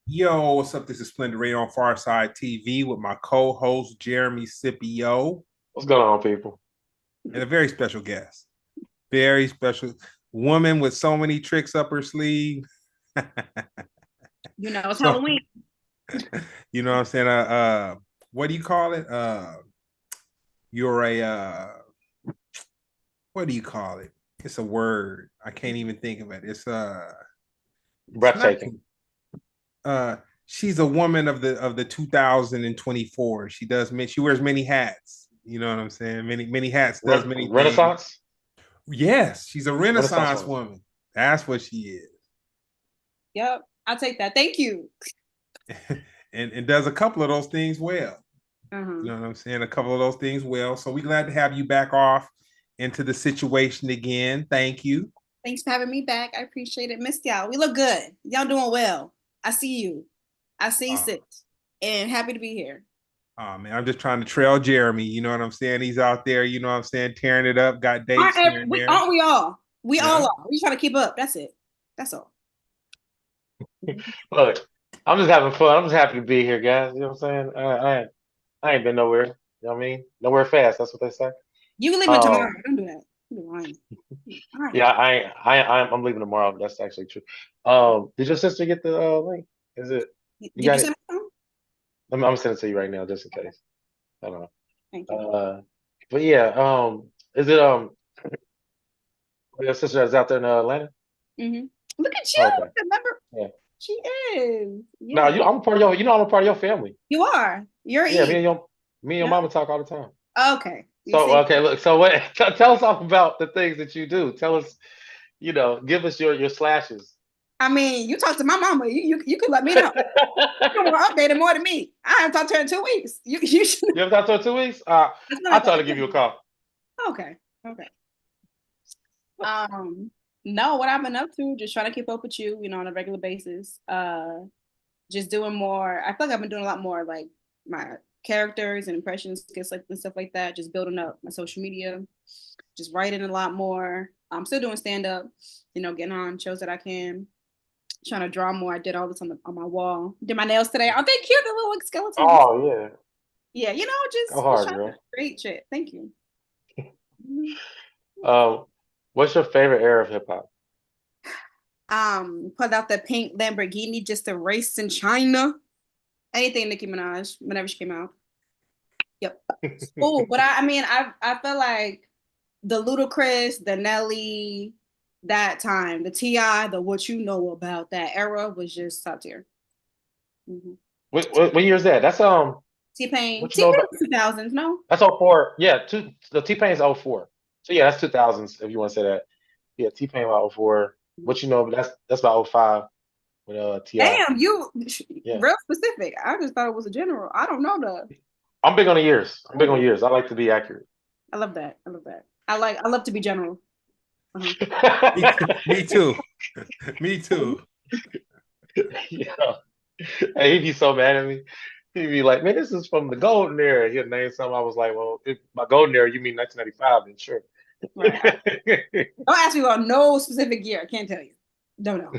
Yo, what's up? This is Splendid right on Pharcyde TV with my co-host Jeremy Scipio What's going on, people? and a very special guest. Very special woman with so many tricks up her sleeve. It's So, Halloween. you know what I'm saying? What do you call it? You're a what do you call it? It's a word. I can't even think of it. It's not Breathtaking. uh she's a woman of the 2024. She wears many hats. You know what I'm saying? Many hats, does many things. Renaissance? Yes, she's a Renaissance Renaissance woman. woman. That's what she Yep, I'll take that. Thank you. is. And does a couple of those things well. You Uh-huh. know what I'm saying? A couple of those things well. So we're glad to have you back off into the situation again. Thank you. Thanks for having me back. I appreciate it. Missed y'all. We look good. Y'all doing well. I see you. I see Uh, it. And happy to be here. oh man, I'm just trying to trail Jeremy. You know what I'm saying? He's out there, you know what I'm saying, tearing it up, got dates here and there. Aren't we all? We all Yeah. are. We trying to keep up. That's it. That's all. Look, I'm just having fun. I'm just happy to be here, guys. You know what I'm saying? I ain't been nowhere. You know what I mean? Nowhere fast. That's what they say. You can leave it tomorrow. Um, Don't do that. You're lying. All right. yeah, I'm leaving tomorrow. That's actually true. Did your sister get the link? Is it? You Did you got send it? me some? I'm sending it to you right now, just in case. I don't Thank know. you. But yeah, is it your sister that's out there in Atlanta? Hmm. Look at Oh, you. okay. Remember? Yeah. She is. No, Yeah. I'm a part of your. I'm a part of your family. You are. You're Yeah, Eve. me and your Yep. mama talk all the time. Okay. You So see? okay, look. So what? Tell us all about the things that you do. Tell us, give us your slashes. I mean, you talk to my mama. You could let me know. You're more updated more than me. I haven't talked to her in 2 weeks. You should. You ever talked to her 2 weeks? That's not I'll like try that. to give you a call. Okay. Okay. Um. No, what I've been up to, just trying to keep up with you, on a regular basis. Just doing more. I feel like I've been doing a lot more like my characters and impressions, skits like and stuff like that. Just building up my social media. Just writing a lot more. I'm still doing stand up. Getting on shows that I can. Trying to draw more. I did all this on my wall. Did my nails today. Aren't they cute? The little like, skeletons. Oh yeah, Yeah, go just hard, trying to girl. create shit. Thank you. Um, what's your favorite era of hip hop? Put out the pink Lamborghini just to race in China. Anything Nicki Minaj, whenever she came out. Yep. Oh, but I mean, I feel like the Ludacris, the Nelly, that time, the Ti, the what you know about that era was just top tier. Mm-hmm. What year is that? That's T Pain, what you T know Pain about? 2000s, no? That's '04. Yeah, the T Pain's '04. So yeah, that's 2000s if you want to say that. Yeah, T Pain about '04. What you know? But that's about '05 with Ti. Damn, you Yeah, real specific. I just thought it was a general. I don't know the. I'm big on the years. I'm big on Oh, years. I like to be accurate. I love that. I love that. I love to be general. Uh-huh. Me too. Me too. Yeah. Hey, he'd be so mad at me. He'd be like, "Man, this is from the golden era." He'd name something. I was like, "Well, if by golden era you mean 1995, then sure." Right. Don't ask me about no specific year. I can't tell you. Don't know.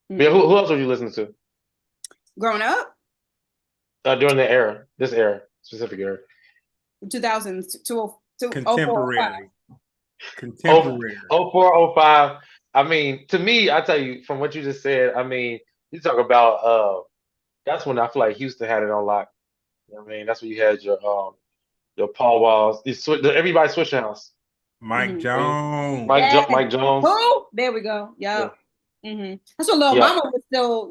Yeah, Mm-mm. who else were you listening to Growing up, during the era, this era, specific era? 2000s, 2004, 05. Contemporary. Oh, Contemporary. oh four, oh five. I mean, to me, I tell you from what you just said. I mean, you talk about that's when I feel like Houston had it on lock. You know what I mean, that's when you had your Paul Walls, everybody switching house. Mike Mhm. When Jones. Mike Jones, Who? There we go. yeah, Yep. That's what little yeah, mama was still,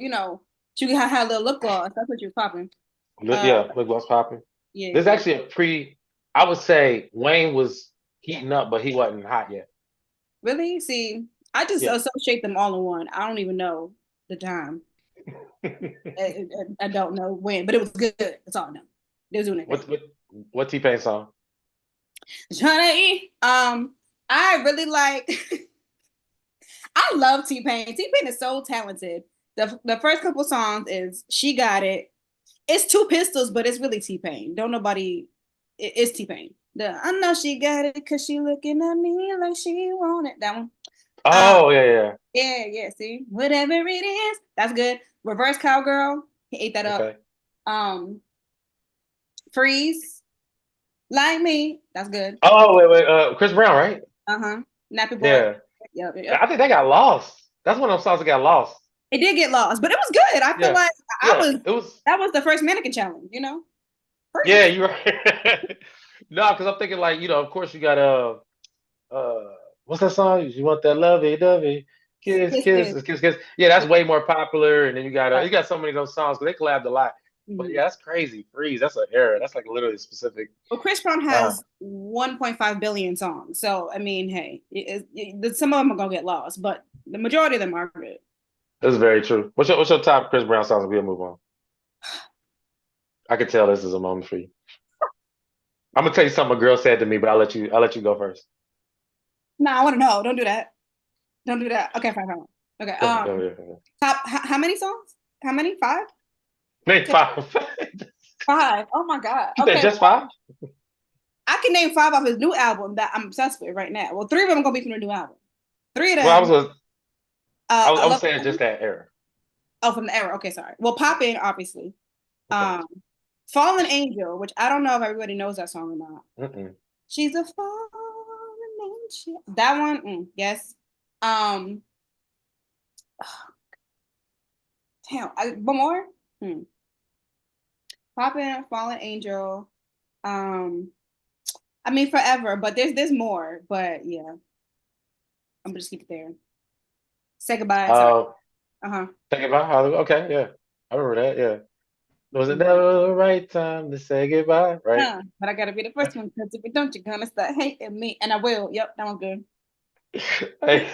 she had a little lip gloss. That's what she was popping. Uh, yeah, Big Lost popping. yeah, There's yeah. actually I would say Wayne was heating up, but he wasn't hot yet. Really? See, I just Yeah. associate them all in one. I don't even know the time. I don't know when, but it was good. That's all I know. They was doing their what thing. what what T-Pain song? Johnny, I really like. I love T Pain. T Pain is so talented. The first couple songs is "She Got It." It's two pistols, but it's really T Pain. Don't nobody. It's T Pain. The I know she got it because she looking at me like she want it. That one. Oh yeah. Yeah. See, whatever it is, that's good. Reverse Cowgirl, he ate that up. Freeze, like me, that's good. Oh wait, Chris Brown, right? Nappy Boy. Yeah. Yep. I think they got lost. That's one of those songs that got lost. It did get lost, but it was good. I feel like that was the first mannequin challenge, you know? First. Yeah, you're right. No, because I'm thinking like, of course you got what's that song? You want that lovey dovey, kiss. Yeah, that's way more popular. And then you got so many of those songs because they collabed a lot. But yeah, that's crazy. Freeze, that's an era. That's like literally specific. Well, Chris Brown has 1.5 billion songs, so I mean, hey, some of them are gonna get lost, but the majority of them are good. That's very true. What's your top Chris Brown songs? We'll move on. I could tell this is a moment for you. I'm gonna tell you something a girl said to me, but I'll let you go first. No, I want to know. Don't do that. Don't do that. Okay, fine. Okay. Top. How many songs? How many? 5? Name 5. 5. Oh my God. Okay. Just 5? I can name 5 off his new album that I'm obsessed with right now. Well, 3 of them are gonna be from the new album. 3 of them. Well, I was saying just that era. Oh, from the era. Okay, sorry. Well, Poppin', obviously. Okay. Fallen Angel, which I don't know if everybody knows that song or not. She's a fallen angel. That one, yes. Damn, one more. Poppin', Fallen Angel. I mean, forever, but there's more. But yeah, I'm gonna just keep it there. Say goodbye. Say goodbye. Okay, yeah, I remember that. Yeah. Was it never the right time to say goodbye? Right. But I gotta be the first one because if you don't, you're gonna start hating me, and I will. Yep, that one's good. Hey,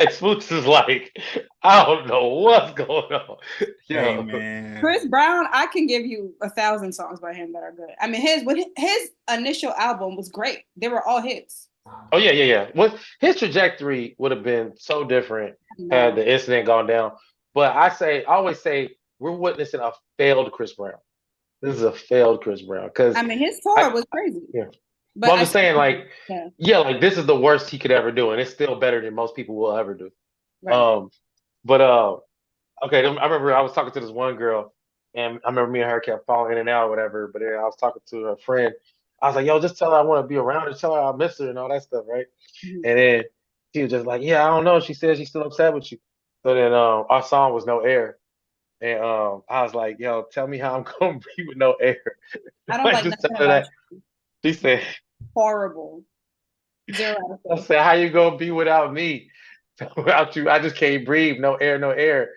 Spooks is like, I don't know what's going on. Hey, man. Chris Brown, I can give you 1,000 songs by him that are good. I mean, his initial album was great. They were all hits. Oh yeah. Well, his trajectory would have been so different had the incident gone down. But I always say we're witnessing a failed Chris Brown. This is a failed Chris Brown because I mean his tour was crazy. Yeah, but I'm just saying, like, like this is the worst he could ever do, and it's still better than most people will ever do. Right. Okay. I remember I was talking to this one girl, and I remember me and her kept falling in and out or whatever. But then I was talking to her friend. I was like, "Yo, just tell her I want to be around her. Tell her I miss her and all that stuff, right?" And then she was just like, "Yeah, I don't know." She said she's still upset with you. So then our song was No Air. And I was like, "Yo, tell me how I'm gonna be with no air." I don't like just tell her that. She said, "Horrible." 0 out of 10. I said, "How you gonna be without me? Without you, I just can't breathe. No air, no air."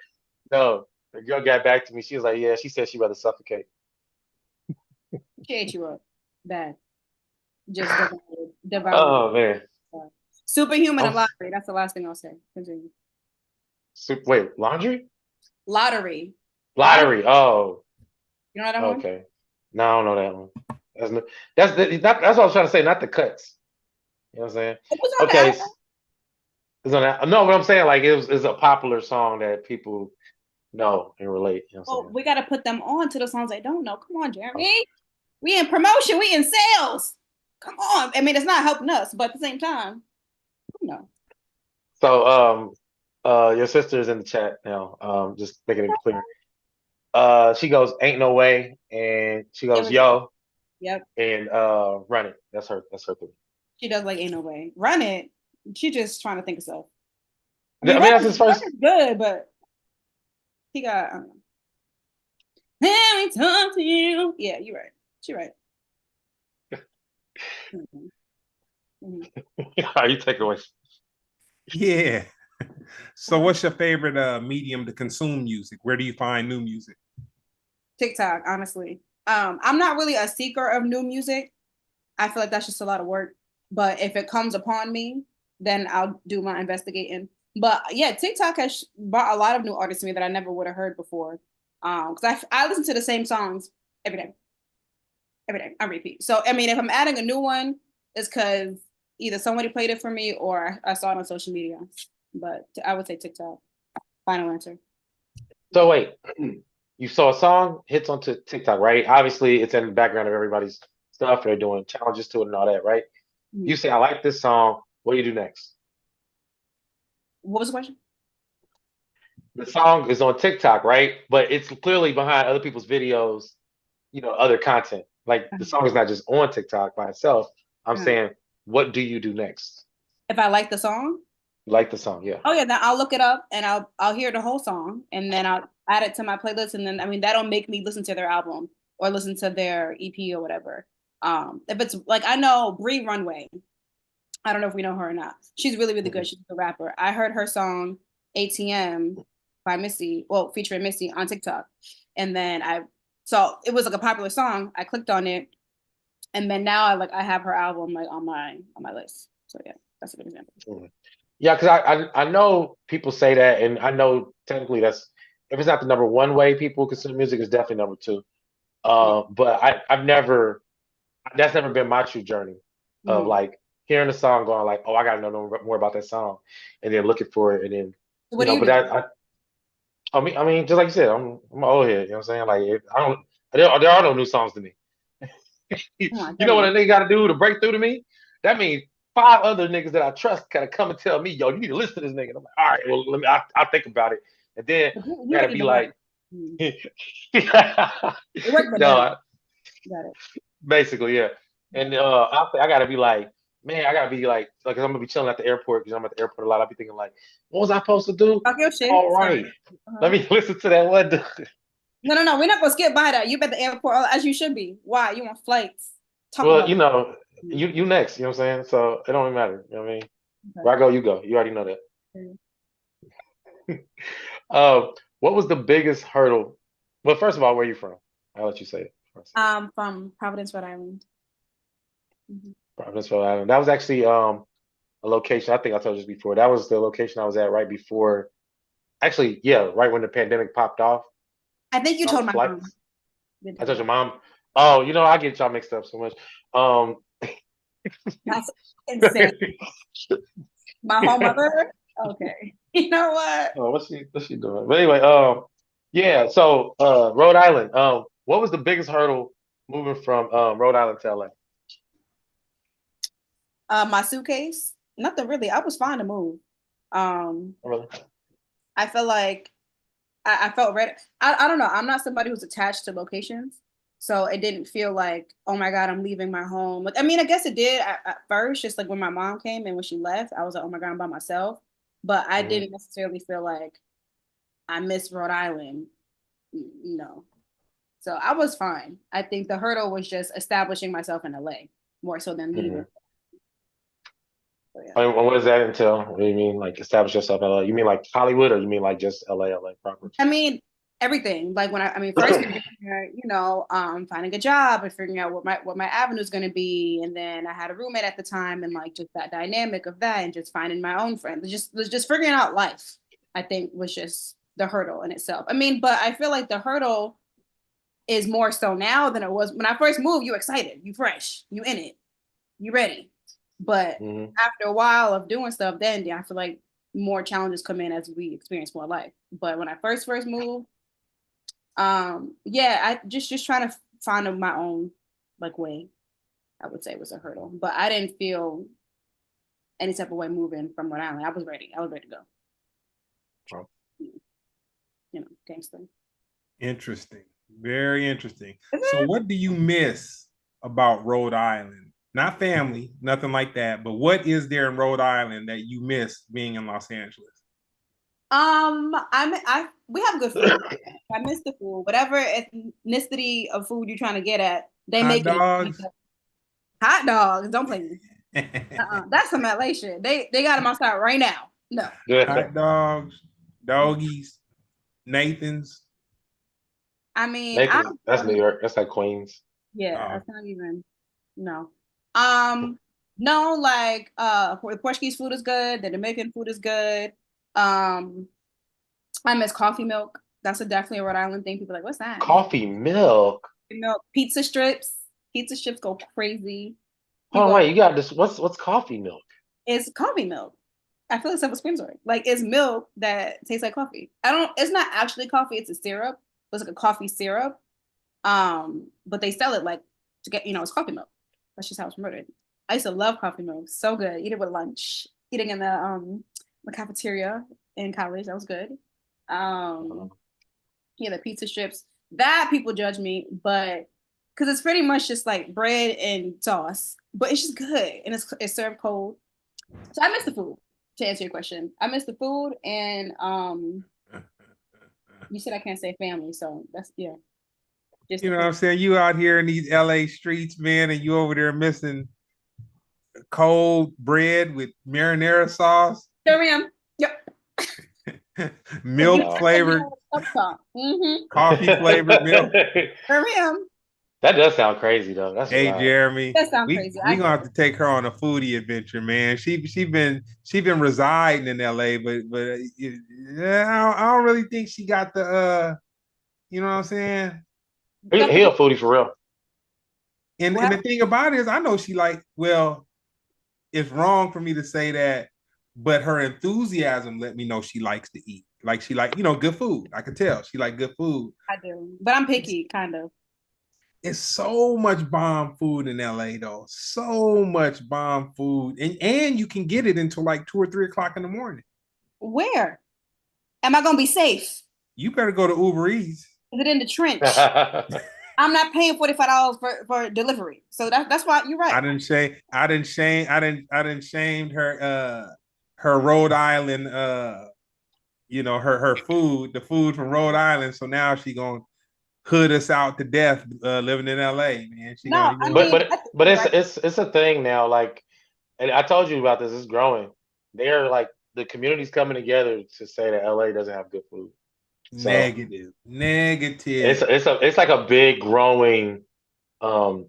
No, the girl got back to me. She was like, "Yeah." She said she'd rather suffocate. She ate you up bad. Just devoured. Oh man. Superhuman and Lottery. That's the last thing I'll say. Continue. Wait, Laundry? Lottery. Oh. You know that one? Okay. No, I don't know that one. That's what I was trying to say, not the cuts. You know what I'm saying? Okay. It's on that. No, but I'm saying like it's a popular song that people know and relate. You know what I'm saying? We got to put them on to the songs they don't know. Come on, Jeremy. We in promotion. We in sales. Come on. I mean, it's not helping us, but at the same time, no. So, your sister is in the chat now. Just making it clear. She goes, "Ain't no way," and she goes, "Yo." Yep. And Run It. That's her thing. She does like Ain't No Way. Run It. She just trying to think of stuff. I mean that's his first. Good, but he got. I don't know. Let me talk to you. Yeah, you're right. She's right. You take it away. Yeah. So, what's your favorite medium to consume music? Where do you find new music? TikTok, honestly. I'm not really a seeker of new music. I feel like that's just a lot of work. But if it comes upon me, then I'll do my investigating. But yeah, TikTok has brought a lot of new artists to me that I never would have heard before. Because I listen to the same songs every day. I repeat. So I mean, if I'm adding a new one, it's because either somebody played it for me or I saw it on social media. But I would say TikTok. Final answer. So wait, you saw a song hits onto TikTok, right? Obviously, it's in the background of everybody's stuff. They're doing challenges to it and all that, right? Mm-hmm. You say, "I like this song." What do you do next? What was the question? The song is on TikTok, right? But it's clearly behind other people's videos, other content. Like the song is not just on TikTok by itself. I'm saying, what do you do next? If I like the song? Like the song, yeah. Oh yeah, then I'll look it up and I'll hear the whole song and then I'll add it to my playlist and then that'll make me listen to their album or listen to their EP or whatever. If it's like I know Bree Runway. I don't know if we know her or not. She's really, really good. She's a rapper. I heard her song ATM by Missy, well, featuring Missy on TikTok. And then so it was like a popular song. I clicked on it. And then now I have her album like on my list. So yeah, that's a good example. Yeah, because I know people say that, and I know technically that's if it's not the number one way people consume music, it's definitely number two. But I've never that's never been my true journey of like hearing a song going like, oh, I gotta know more about that song, and then looking for it, and then what do you do? I mean, just like you said, I'm an old head. You know what I'm saying? Like there are no new songs to me. You know what a nigga got to do to break through to me? That means 5 other niggas that I trust gotta come and tell me, yo, you need to listen to this nigga. And I'm like, all right, well, let me. I'll think about it, and then gotta be like, no, basically, yeah. And I gotta be like, man, I gotta be like I'm gonna be chilling at the airport because I'm at the airport a lot. I'll be thinking like, what was I supposed to do? Talk your shit. All right, let me listen to that one. No. We're not gonna skip by that. You at the airport as you should be. Why? You on flights? Well, you next. You know what I'm saying? So it don't even matter. You know what I mean? Okay. Where I go, you go. You already know that. What was the biggest hurdle? Well, first of all, where are you from? I'll let you say it first. From Providence, Rhode Island. Providence, Rhode Island. That was actually a location. I think I told you this before. That was the location I was at right before. Actually, yeah, right when the pandemic popped off. I think you told my mom. I told your mom. Oh, I get y'all mixed up so much. That's insane. My whole mother. Okay. You know what? Oh, what's she doing? But anyway, yeah. So, Rhode Island. What was the biggest hurdle moving from Rhode Island to LA? My suitcase. Nothing really. I was fine to move. Really? I feel like I felt ready. I don't know. I'm not somebody who's attached to locations. So it didn't feel like, oh my God, I'm leaving my home. Like, I mean, I guess it did at first, just like when my mom came and when she left, I was like, oh my God, I'm by myself. But I didn't necessarily feel like I miss Rhode Island, So I was fine. I think the hurdle was just establishing myself in LA more so than leaving. So, yeah. What does that entail? What do you mean, like establish yourself in LA? You mean like Hollywood, or you mean like just LA proper? I mean everything. Like first, finding a job and figuring out what my avenue is going to be, and then I had a roommate at the time, and like just that dynamic of that, and just finding my own friends, just figuring out life. I think was just the hurdle in itself. I mean, but I feel like the hurdle is more so now than it was when I first moved. You excited, you fresh, you in it, you ready. But after a while of doing stuff, then I feel like more challenges come in as we experience more life. But when I first moved, I just trying to find my own like way, I would say was a hurdle. But I didn't feel any type of way moving from Rhode Island. I was ready to go. Wow. Gangster. Interesting. Very interesting. So what do you miss about Rhode Island? Not family, nothing like that, but what is there in Rhode Island that you miss being in Los Angeles? We have good food. I miss the food. Whatever ethnicity of food you're trying to get at, they make dogs. Hot dogs. Don't play me. That's some LA shit. They got them outside right now. No. Hot dogs, doggies, Nathan's. I mean, Nathan's, that's New York. That's like Queens. Yeah, that's not even. No. No, like the Portuguese food is good. The Dominican food is good. I miss coffee milk. That's definitely a Rhode Island thing. People are like, what's that? Coffee milk. Pizza strips. Pizza strips go crazy. Wait, you got this. What's coffee milk? It's coffee milk. I feel like self-explanatory. Like it's milk that tastes like coffee. It's not actually coffee. It's a syrup. It's like a coffee syrup. But they sell it like to get, it's coffee milk. That's just how it's promoted. I used to love coffee milk. So good. Eat it with lunch. Eating in the the cafeteria in college. That was good. Yeah, the pizza strips. That people judge me, but because it's pretty much just like bread and sauce, but it's just good and it's served cold. So I miss the food. To answer your question, I miss the food, and you said I can't say family, so that's yeah. Just You the know what food. I'm saying? You out here in these LA streets, man, and you over there missing cold bread with marinara sauce, There I am. Yep. milk flavored, coffee flavored milk. There I am. That does sound crazy though. That's Hey wild. Jeremy, That sounds we crazy. we gonna have to take her on a foodie adventure, man. She been residing in LA, but yeah, I don't really think she got the you know what I'm saying. He a foodie for real. And the thing about it is, I know she well, it's wrong for me to say that, but her enthusiasm let me know she likes to eat. Like she good food. I can tell she like good food. I do, but I'm picky, kind of. It's so much bomb food in LA though. So much bomb food. And you can get it until like 2 or 3 o'clock in the morning. Where am I gonna be safe? You better go to Uber Eats. Is it in the trench? I'm not paying $45 for delivery. So that's why you're right. I didn't shame her Rhode Island her food, the food from Rhode Island. So now she gonna hood us out to death living in LA, man. She No, gonna I mean, but it's a thing now. Like, and I told you about this. It's growing. They're like the community's coming together to say that LA doesn't have good food. So, negative. It's like a big growing theme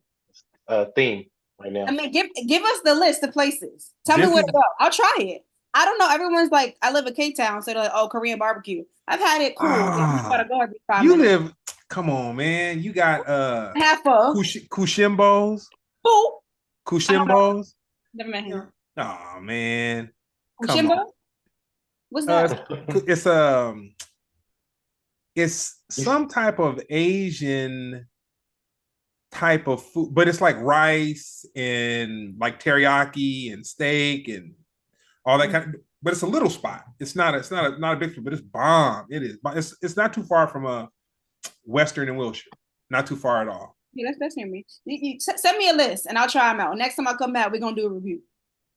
right now. I mean, give us the list of places. Tell me where to go. I'll try it. I don't know. Everyone's like, I live in Cape Town, so they're like, oh, Korean barbecue. I've had it. Cool. You gotta go every 5 minutes. Live. Come on, man. You got half of Kushimbos. Who? Kushimbos. Never met him. Oh man. Kushimbo? What's that? It's some type of Asian type of food, but it's like rice and like teriyaki and steak and all that kind of. But it's a little spot. It's not a big food, but it's bomb. It is. It's not too far from Western and Wilshire. Not too far at all. Yeah, that's near me. You send me a list and I'll try them out. Next time I come back, we're gonna do a review.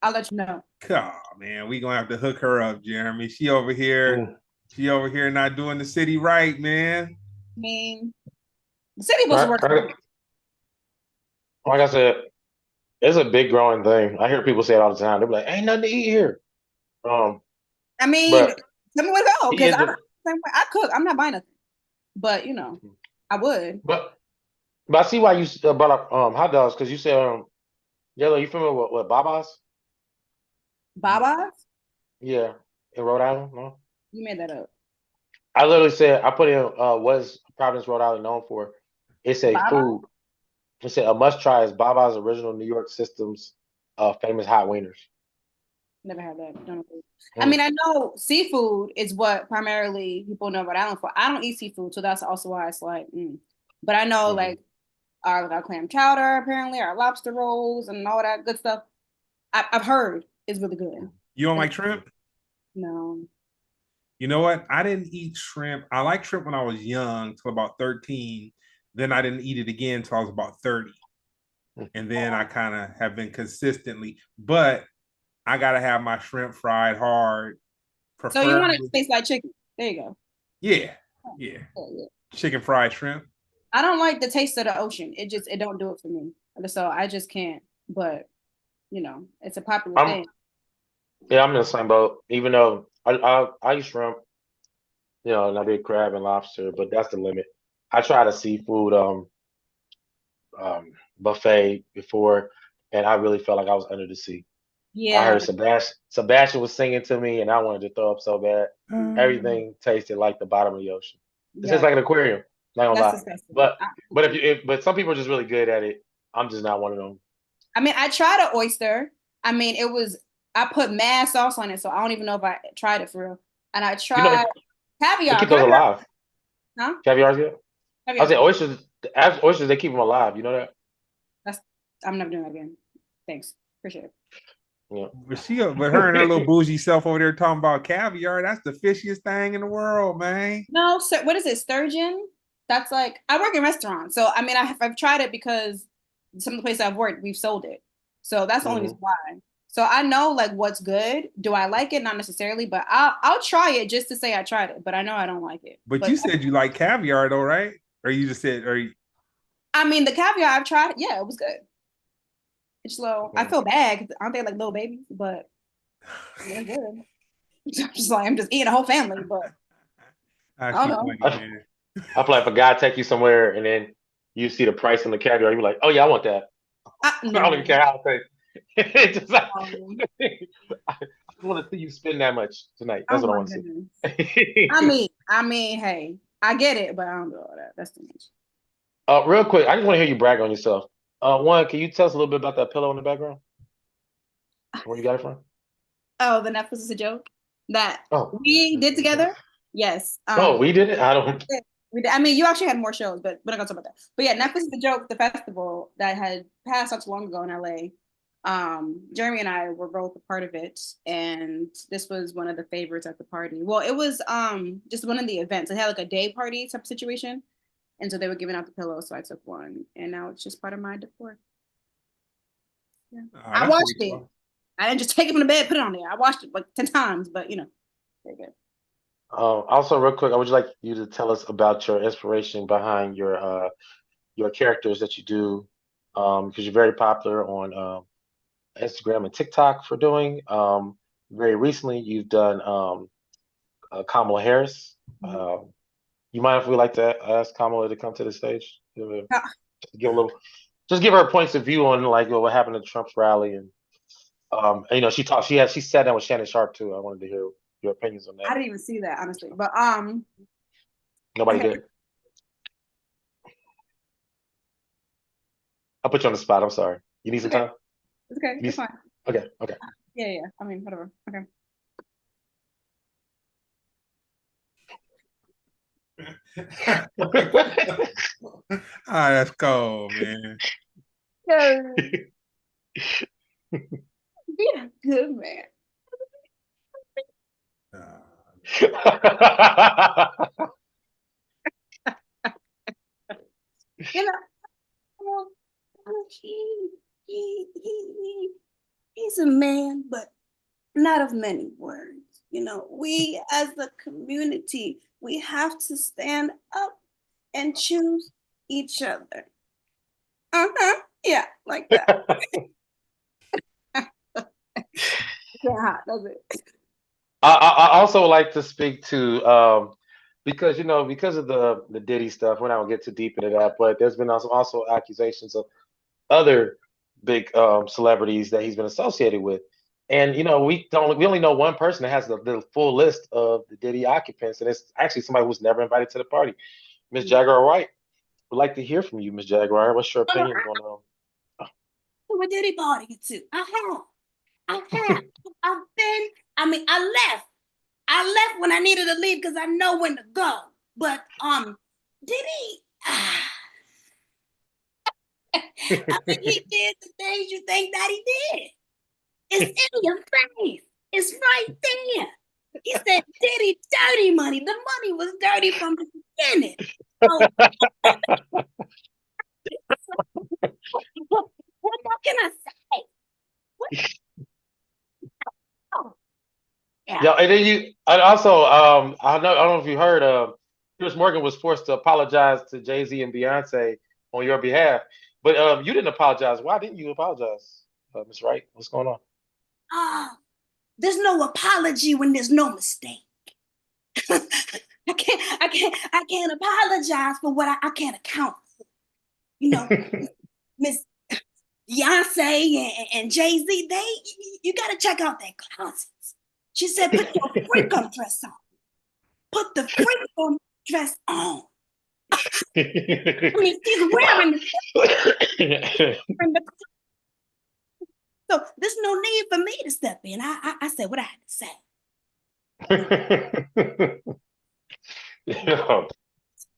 I'll let you know. Oh man, we gonna have to hook her up, Jeremy. She over here not doing the city right, man. I mean, the city was working. Like I said, it's a big growing thing. I hear people say it all the time. They're like, "Ain't nothing to eat here." I mean, tell me where to go because I cook. I'm not buying nothing, but I would. But I see why you brought up hot dogs because you said Yellow. You familiar with Baba's? Baba's? Yeah, in Rhode Island. No, you made that up. I literally said I put in what's Providence, Rhode Island known for. It's a food. It said a must try is Baba's original New York System's famous hot wieners. Never had that. Don't know. I mean, I know seafood is what primarily people know Rhode Island for. I don't eat seafood, so that's also why it's like. But I know like our clam chowder, apparently our lobster rolls and all that good stuff. I've heard is really good. You don't like shrimp? No. You know what? I didn't eat shrimp. I liked shrimp when I was young, till about 13. Then I didn't eat it again till I was about 30. And then I kind of have been consistently, but I gotta have my shrimp fried hard. So you want it to taste like chicken? There you go. Yeah. Chicken fried shrimp. I don't like the taste of the ocean. It don't do it for me. So I just can't. But it's a popular thing. Yeah, I'm in the same boat. Even though I eat shrimp, and I did crab and lobster, but that's the limit. I tried a seafood buffet before, and I really felt like I was under the sea. Yeah, I heard Sebastian was singing to me, and I wanted to throw up so bad. Everything tasted like the bottom of the ocean. It's just like an aquarium. Not gonna lie. Disgusting. But some people are just really good at it. I'm just not one of them. I mean, I tried an oyster. I mean, I put mad sauce on it, so I don't even know if I tried it for real. And I tried caviar. They keep those alive. Huh? Caviar's good. I said oysters. They keep them alive. You know that? I'm never doing that again. Thanks. Appreciate it. Yeah. But her and her little bougie self over there talking about caviar. That's the fishiest thing in the world, man. No, sir. What is it? Sturgeon? That's like I work in restaurants, so I mean I've tried it because some of the places I've worked we've sold it, so that's the only reason why. So I know like what's good. Do I like it? Not necessarily, but I'll try it just to say I tried it. But I know I don't like it. But you said you like caviar though, right? Or you just said, or you... I mean the caviar I've tried. Yeah, it was good. It's low. I feel bad 'cause aren't they like little babies? But they're good. I'm just eating a whole family, but I don't know. Funny, I feel like if a guy take you somewhere and then you see the price on the caviar, you're like, oh yeah, I want that. No. I don't even care how I pay. Just like, I want to see you spend that much tonight. That's what I want to see. I mean, hey, I get it, but I don't do all that. That's too much. Real quick, I just want to hear you brag on yourself. One, can you tell us a little bit about that pillow in the background? Where you got it from? Oh, the Netflix is a joke that we did together. Yes. We did it. I don't. We did. I mean, you actually had more shows, but we're not gonna talk about that. But yeah, Netflix is a joke. The festival that had passed not too long ago in LA. Jeremy and I were both a part of it, and this was one of the favorites at the party. Well, it was just one of the events. It had like a day party type of situation, and so they were giving out the pillows, so I took one, and now it's just part of my decor. Yeah. I watched it. Cool. I didn't just take it from the bed, put it on there. I watched it like 10 times, but you know, very good. Also, real quick, I would like you to tell us about your inspiration behind your characters that you do, because you're very popular on Instagram and TikTok for doing. Very recently, you've done Kamala Harris. You mind if we like to ask Kamala to come to the stage? Give her points of view on like what happened at Trump's rally, and you know, she sat down with Shannon Sharp too. I wanted to hear your opinions on that. I didn't even see that honestly, but nobody did. I'll put you on the spot. I'm sorry. You need some time? It's okay. It's fine. Okay. Yeah. I mean, whatever. Okay. That's cool, man. Be a good man. You know, he's a man, but not of many words. You know, we as the community, we have to stand up and choose each other. Yeah, like that. Yeah, that's it. I also like to speak to because of the Diddy stuff. We're not gonna get too deep into that, but there's been also accusations of other big celebrities that he's been associated with, and we only know one person that has the full list of the Diddy occupants, and it's actually somebody who was never invited to the party. Miss Jaguar White, would like to hear from you, Miss Jaguar. What's your opinion on Who did he party to? I've been. I mean, I left when I needed to leave because I know when to go. But did he? I mean, he did the things you think that he did. It's in your face. It's right there. He said, "Diddy, dirty money. The money was dirty from the beginning." So, what more can I say? What? Oh. Yeah, and then I don't know if you heard, Chris Morgan was forced to apologize to Jay-Z and Beyonce on your behalf, but you didn't apologize. Why didn't you apologize, Ms. Wright? What's going on? There's no apology when there's no mistake. I can't apologize for what I can't account for. You know, Miss Beyonce and Jay-Z, you gotta check out their closets. She said, put your freakum dress on. Put the freakum dress on. I mean, she's wearing the so there's no need for me to step in. I said what I had to say. Yeah.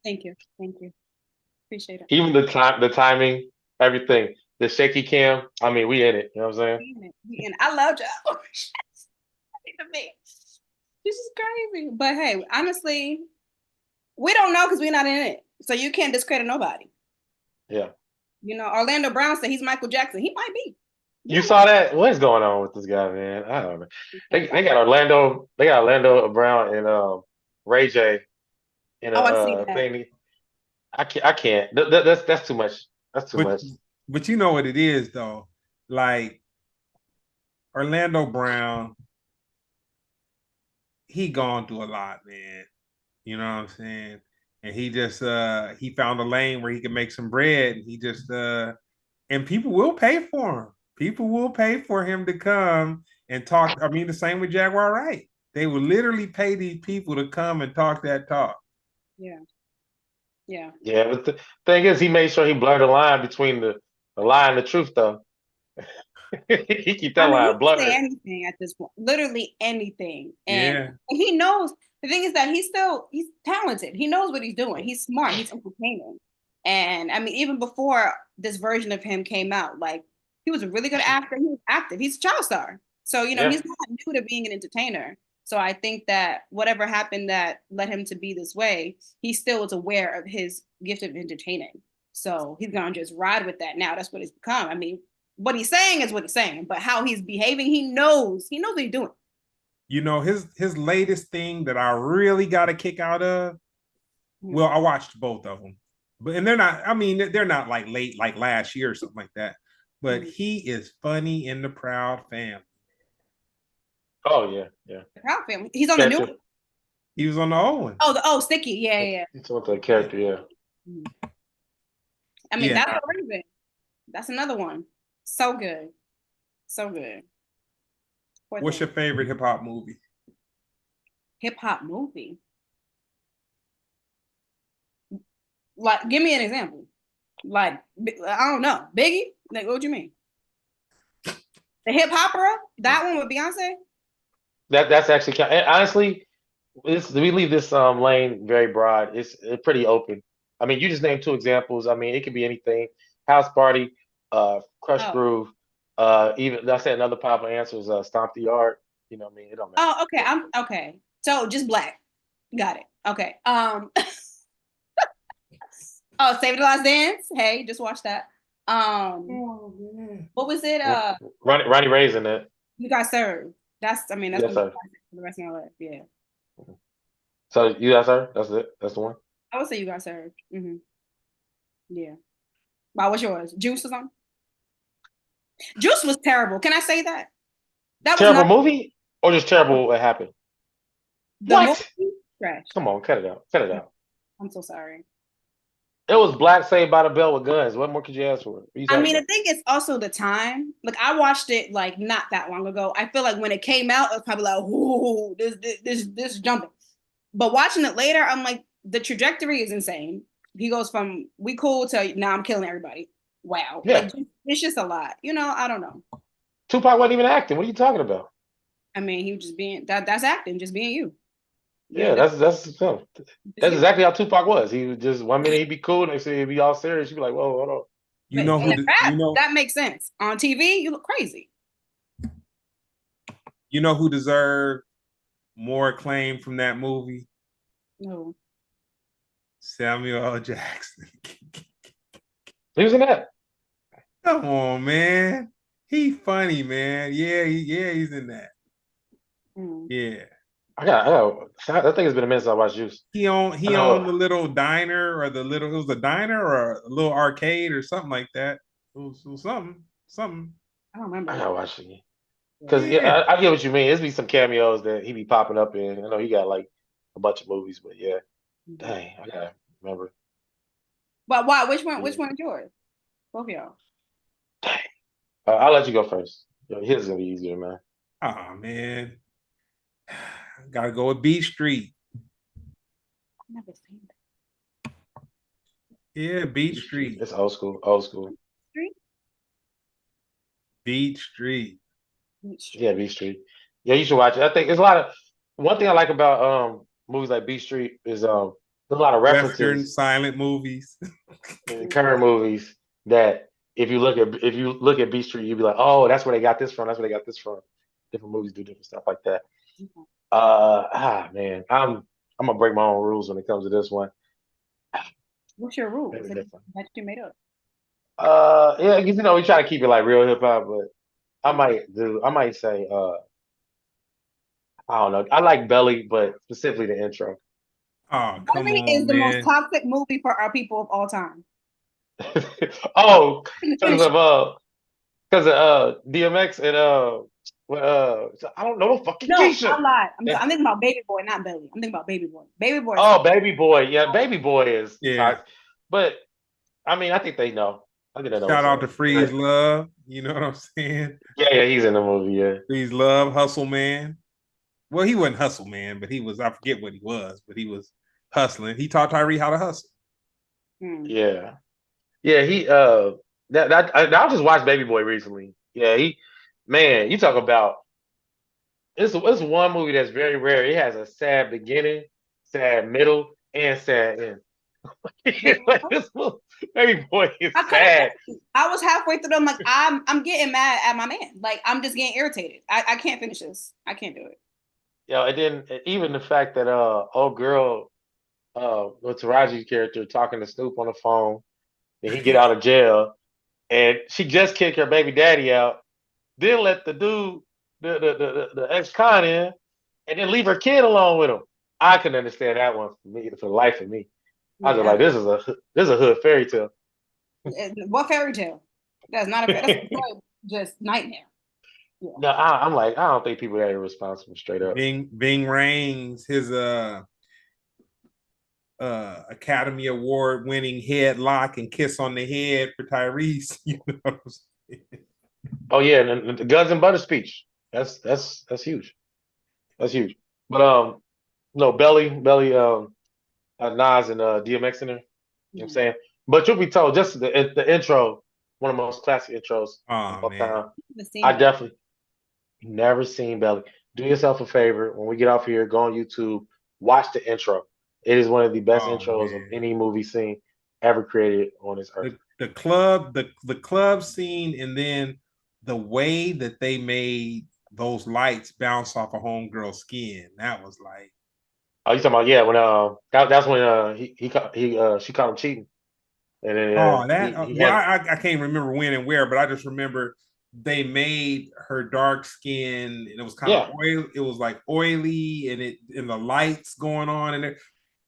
Thank you. Appreciate it. Even the timing, everything. the shaky cam. I mean, we in it. You know what I'm saying? And I love Joe. This is crazy. But hey, honestly, we don't know because we're not in it. So you can't discredit nobody. Yeah. You know, Orlando Brown said he's Michael Jackson. He might be. You saw that? What is going on with this guy, man? I don't know. They got Orlando Brown and Ray J in a Oh, I see that. thing. I can't. That's too much. That's too much. But you know what it is though. Like Orlando Brown, he gone through a lot, man. You know what I'm saying? And he just he found a lane where he can make some bread. He just and people will pay for him. People will pay for him to come and talk. I mean, the same with Jaguar Wright. They will literally pay these people to come and talk that talk. Yeah. Yeah. Yeah, but the thing is, he made sure he blurred the line between the lie and the truth, though. He keep that line He can blurred. say anything at this point, literally anything. And Yeah. he knows. The thing is that he's talented. He knows what he's doing. He's smart. He's entertaining. And I mean, even before this version of him came out, like he was a really good actor. He was active. He's a child star. So, you know, he's not new to being an entertainer. So I think that whatever happened that led him to be this way, he still is aware of his gift of entertaining. So he's gonna just ride with that now. That's what it's become. I mean, what he's saying is what he's saying, but how he's behaving, he knows what he's doing. You know, his latest thing that I really got a kick out of. Well, I watched both of them, but and they're not. I mean, they're not like late, like last year or something like that. But he is funny in the Proud Family. Oh yeah, yeah. The Proud Family. He's on the new one. He was on the old one. Oh, Sticky. Yeah. He's on the character. Yeah. I mean, that's a reason. That's another one. So good. So good. What's your favorite hip hop movie? Hip hop movie? Like, give me an example. Like, I don't know. Biggie? Like, what do you mean? The hip hopera? That one with Beyonce? That's actually honestly, we leave this lane very broad. It's pretty open. I mean, you just named two examples. I mean, it could be anything. House Party, Crush Groove. Even I said another popular answer is Stomp the Yard. You know what I mean? It don't matter. Oh, okay. I'm okay. So just Black. Got it. Okay. Oh, Save the Last Dance. Hey, just watch that. What was it? Ronnie Ray's in it. You Got Served. That's yes, for the rest of my life. Yeah. So You Got Served. That's it. That's the one. I would say You Got Served. Mm-hmm. Yeah. Wow, what's yours? Juice or something? Juice was terrible. Can I say that? That was terrible movie, or just terrible what happened? What? Movie? Trash. Come on, cut it out. Cut it out. I'm so sorry. It was Black Saved by the Bell with guns. What more could you ask for? I mean, I think it's also the time. Like, I watched it like not that long ago. I feel like when it came out, it was probably like, "Ooh, this jumping." But watching it later, I'm like, the trajectory is insane. He goes from we cool to now I'm killing everybody. Wow. Yeah. Like, it's just a lot. You know, I don't know. Tupac wasn't even acting. What are you talking about? I mean, he was just being that's acting, just being you. Yeah, that's exactly how Tupac was. He was just 1 minute he'd be cool, next minute he'd be all serious. You'd be like, "Whoa, hold on." You know who? That makes sense. On TV, you look crazy. You know who deserved more acclaim from that movie? No. Samuel L. Jackson. He was in that. Come on, man. He funny, man. Yeah, he's in that. Yeah. I think it's been a minute since I watched Juice. He owned the little diner it was a diner or a little arcade or something like that. It was something. I don't remember. I gotta watch it again. Because I get what you mean. There's be some cameos that he be popping up in. I know he got like a bunch of movies, but yeah. Dang, I gotta remember. But why? Which one is yours? Both of y'all. Dang. I'll let you go first. His is gonna be easier, man. Oh man. Gotta go with B Street. I've never seen that. Yeah, Beach Street. It's old school. Old school. Beach Street. Yeah, Beach Street. Yeah, you should watch it. I think it's a lot of one thing I like about movies like Beach Street is there's a lot of references. Western silent movies. Current movies that if you look at B Street, you'd be like, oh, that's where they got this from. That's where they got this from. Different movies do different stuff like that. Man, I'm gonna break my own rules when it comes to this one. What's your rules Maybe that different. you made up? Yeah, you know, we try to keep it like real hip hop, but I might say, I don't know. I like Belly, but specifically the intro. Oh, come Belly is on, the most man. toxic movie for our people of all time. Oh, Finish it. because of DMX and I don't know, fucking No, Keisha. I lied. I'm thinking about Baby Boy, not Belly. I'm thinking about Baby Boy. Baby Boy is Oh, toxic. Baby Boy, yeah, Baby Boy is Yeah. toxic. But I mean, I think they know. I think they know Shout what's out up. to Freeze Love. You know what I'm saying? Yeah, he's in the movie. Yeah, Freeze Love, Hustle Man. Well, he wasn't Hustle Man, but he was, I forget what he was, but he was hustling. He taught Tyree how to hustle. yeah, yeah. He I just watched Baby Boy recently. Yeah, man, you talk about it's one movie that's very rare. It has a sad beginning, sad middle, and sad end. Like this movie, Baby Boy is sad. I was halfway through. I'm like, I'm getting mad at my man. Like I'm just getting irritated. I can't finish this. I can't do it. Yeah, and then even the fact that old girl with Taraji's character talking to Snoop on the phone, and he get out of jail, and she just kicked her baby daddy out, then let the dude, the ex-con in, and then leave her kid alone with him. I couldn't understand that one for the life of me. I was just like, this is a hood fairy tale. What fairy tale? That's not a that's just nightmare. Yeah. No, I'm like, I don't think people that are responsible straight up. Ving Rhames, his Academy Award winning headlock and kiss on the head for Tyrese. You know what I'm saying? Oh yeah, and the Guns and Butter speech. That's huge. That's huge. But no, Belly, Nas and DMX in there. You know what I'm saying? But you'll be told, just the intro, one of the most classic intros of all time. I definitely never seen Belly. Do yourself a favor. When we get off here, go on YouTube, watch the intro. It is one of the best intros of any movie scene ever created on this earth. The club scene, and then the way that they made those lights bounce off a homegirl's skin. That was like, oh, you talking about when that's when she caught him cheating. And then I can't remember when and where, but I just remember they made her dark skin, and it was kind of oily. It was like oily, and the lights going on, and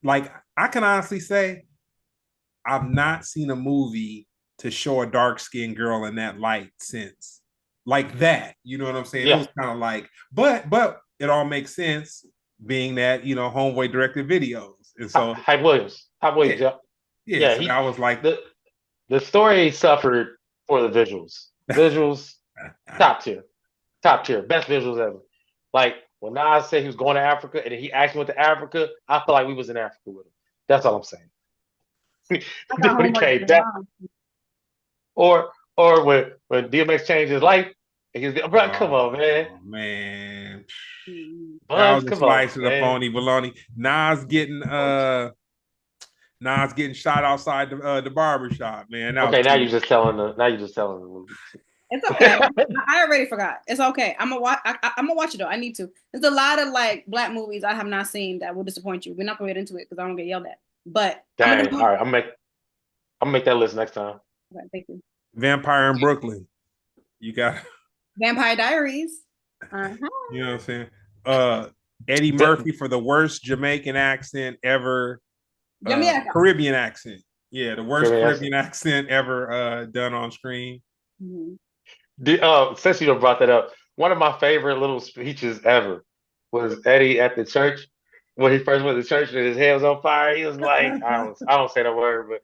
like I can honestly say, I've not seen a movie to show a dark skinned girl in that light since, like that. You know what I'm saying? Yeah. It was kind of like, but it all makes sense, being that Homeboy directed videos, and so Hype Williams, yeah. So I was like, the story suffered for the visuals. Visuals, top tier, best visuals ever. Like when Nas said he was going to Africa, and he actually went to Africa, I felt like we was in Africa with him. That's all I'm saying. When he came back, or when DMX changed his life, and he's bro, come on, man. Oh, man. Buns, that was a slice of the phony baloney. Nas getting shot outside the barbershop, man. Okay, now you're just telling the movie. It's okay. I already forgot. It's okay. I'm gonna watch it though. I need to. There's a lot of like black movies I have not seen that will disappoint you. We're not gonna get into it because I don't get yelled at. But dang, all right, I'm gonna make that list next time. Okay, thank you. Vampire in Brooklyn. You got Vampire Diaries. You know what I'm saying? Eddie Murphy for the worst Jamaican accent ever. Caribbean accent. Yeah, the worst Caribbean accent ever done on screen. Mm-hmm. Since you brought that up, one of my favorite little speeches ever was Eddie at the church when he first went to church and his head was on fire. He was like, I don't say that word, but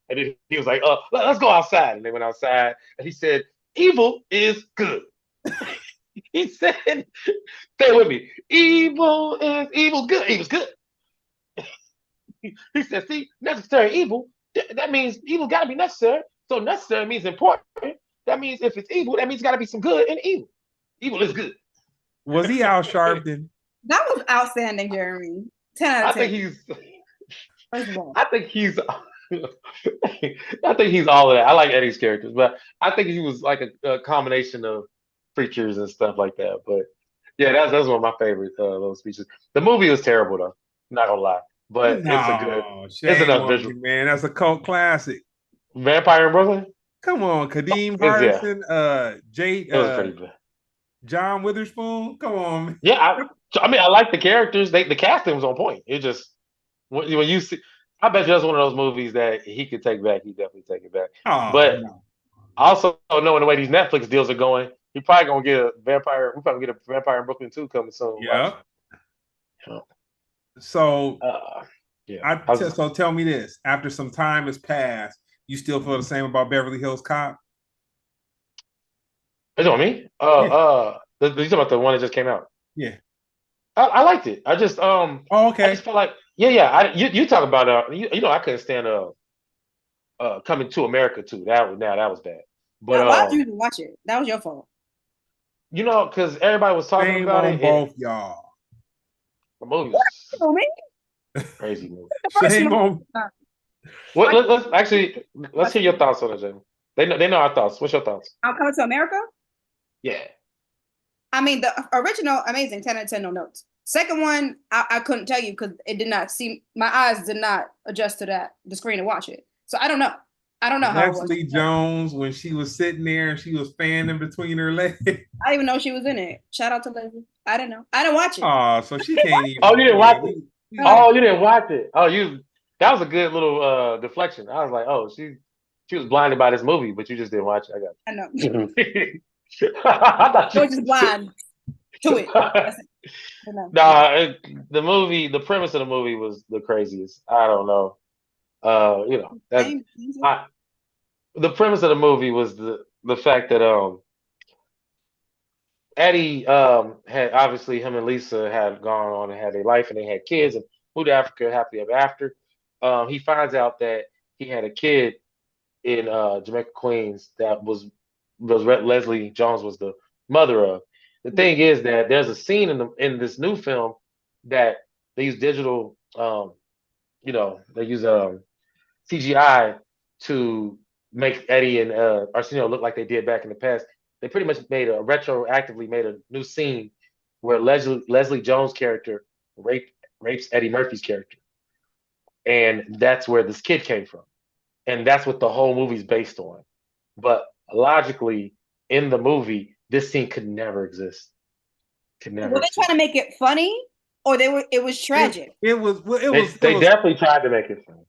and then he was like, let's go outside. And they went outside and he said, evil is good. He said, stay with me. Evil's good. Evil's good. He said, see, necessary evil, that means evil got to be necessary. So necessary means important. That means if it's evil, that means got to be some good in evil. Evil is good. Was he Al Sharpton? That was outstanding, Jeremy. 10 out of 10. I think he's I think he's all of that. I like Eddie's characters, but I think he was like a combination of preachers and stuff like that. But yeah, that's one of my favorite little speeches. The movie was terrible though, not gonna lie, but No, it's shame enough on visual. you, man. That's a cult classic. Vampire in Brooklyn, Come on, Kadeem yeah, Hardison, it was pretty bad. John Witherspoon. Come on, man. Yeah, I mean, I like the characters. The casting was on point. It just when you see, I bet you that's one of those movies that he could take back. He definitely take it back. Oh But no. also knowing the way these Netflix deals are going, he probably gonna get a vampire. We probably get a Vampire in Brooklyn 2 coming soon. Watch. Yeah. So Yeah. so tell me this: after some time has passed, you still feel the same about Beverly Hills Cop? Is it on me? Yeah. You talking about the one that just came out? Yeah. I liked it. I just Oh, I okay. just felt like you talk about you know I couldn't stand Coming to America too. That was bad. But now, why did you even watch it? That was your fault. You know, because everybody was talking Shame about on it. both y'all. The movie was Oh, me? crazy movie. Shame on. Let's hear your thoughts on it, Jaylin. They know our thoughts. What's your thoughts? I'm Coming to America. Yeah. I mean, the original, amazing, 10 out of 10, no notes. Second one, I couldn't tell you because it did not seem, my eyes did not adjust to the screen to watch it. So I don't know. I don't know how it was. Leslie Jones, when she was sitting there and she was fanning between her legs. I didn't even know she was in it. Shout out to Leslie. I didn't know. I didn't watch it. Oh, so she can't even. Oh, you didn't watch it? Oh, you didn't watch it. Oh, that was a good little deflection. I was like, oh, she was blinded by this movie, but you just didn't watch it. I know. I thought you were just blind to it. Nah, the premise of the movie was the craziest. I don't know. The premise of the movie was the fact that Eddie had obviously him and Lisa had gone on and had their life and they had kids and moved to Africa happily ever after. He finds out that he had a kid in Jamaica, Queens that was Leslie Jones was the mother of. The thing is that there's a scene in this new film that they use digital, they use CGI to make Eddie and Arsenio look like they did back in the past. They pretty much retroactively made a new scene where Leslie Jones' character rapes Eddie Murphy's character, and that's where this kid came from, and that's what the whole movie's based on. But logically, in the movie, this scene could never exist. Were they trying to make it funny, or it was tragic? They definitely tried to make it funny.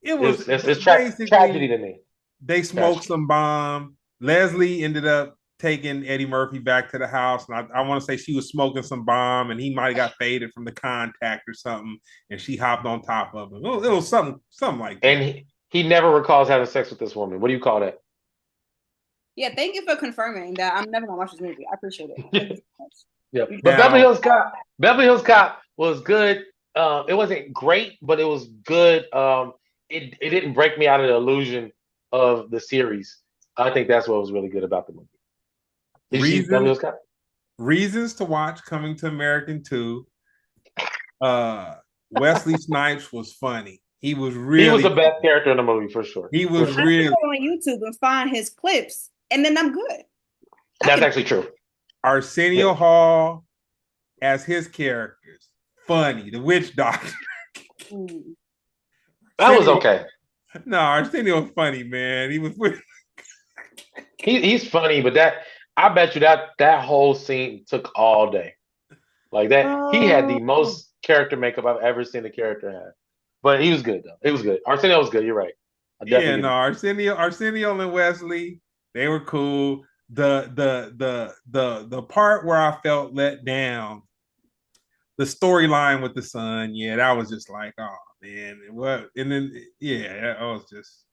It's tragedy to me. They smoked some bomb. Leslie ended up taking Eddie Murphy back to the house, and I want to say she was smoking some bomb, and he might have got faded from the contact or something, and she hopped on top of him. It was something like that. And he never recalls having sex with this woman. What do you call that? Yeah, thank you for confirming that. I'm never gonna watch this movie. I appreciate it. Yeah, but Beverly Hills Cop was good. It wasn't great, but it was good. It didn't break me out of the illusion of the series. I think that's what was really good about the movie. Reasons to watch Coming to America 2. Wesley Snipes was funny. He was the best character in the movie for sure. He was really. I go on YouTube and find his clips, and then I'm good. That's actually true. Arsenio Hall as his characters, funny. The witch doctor. That was okay. No, Arsenio was funny, man. He was. He's funny, but I bet you that whole scene took all day. Like that, he had the most character makeup I've ever seen a character have. But he was good though. It was good. Arsenio was good. You're right. Arsenio and Wesley, they were cool. The part where I felt let down, the storyline with the son, that was just like, oh man, what? And then I was just.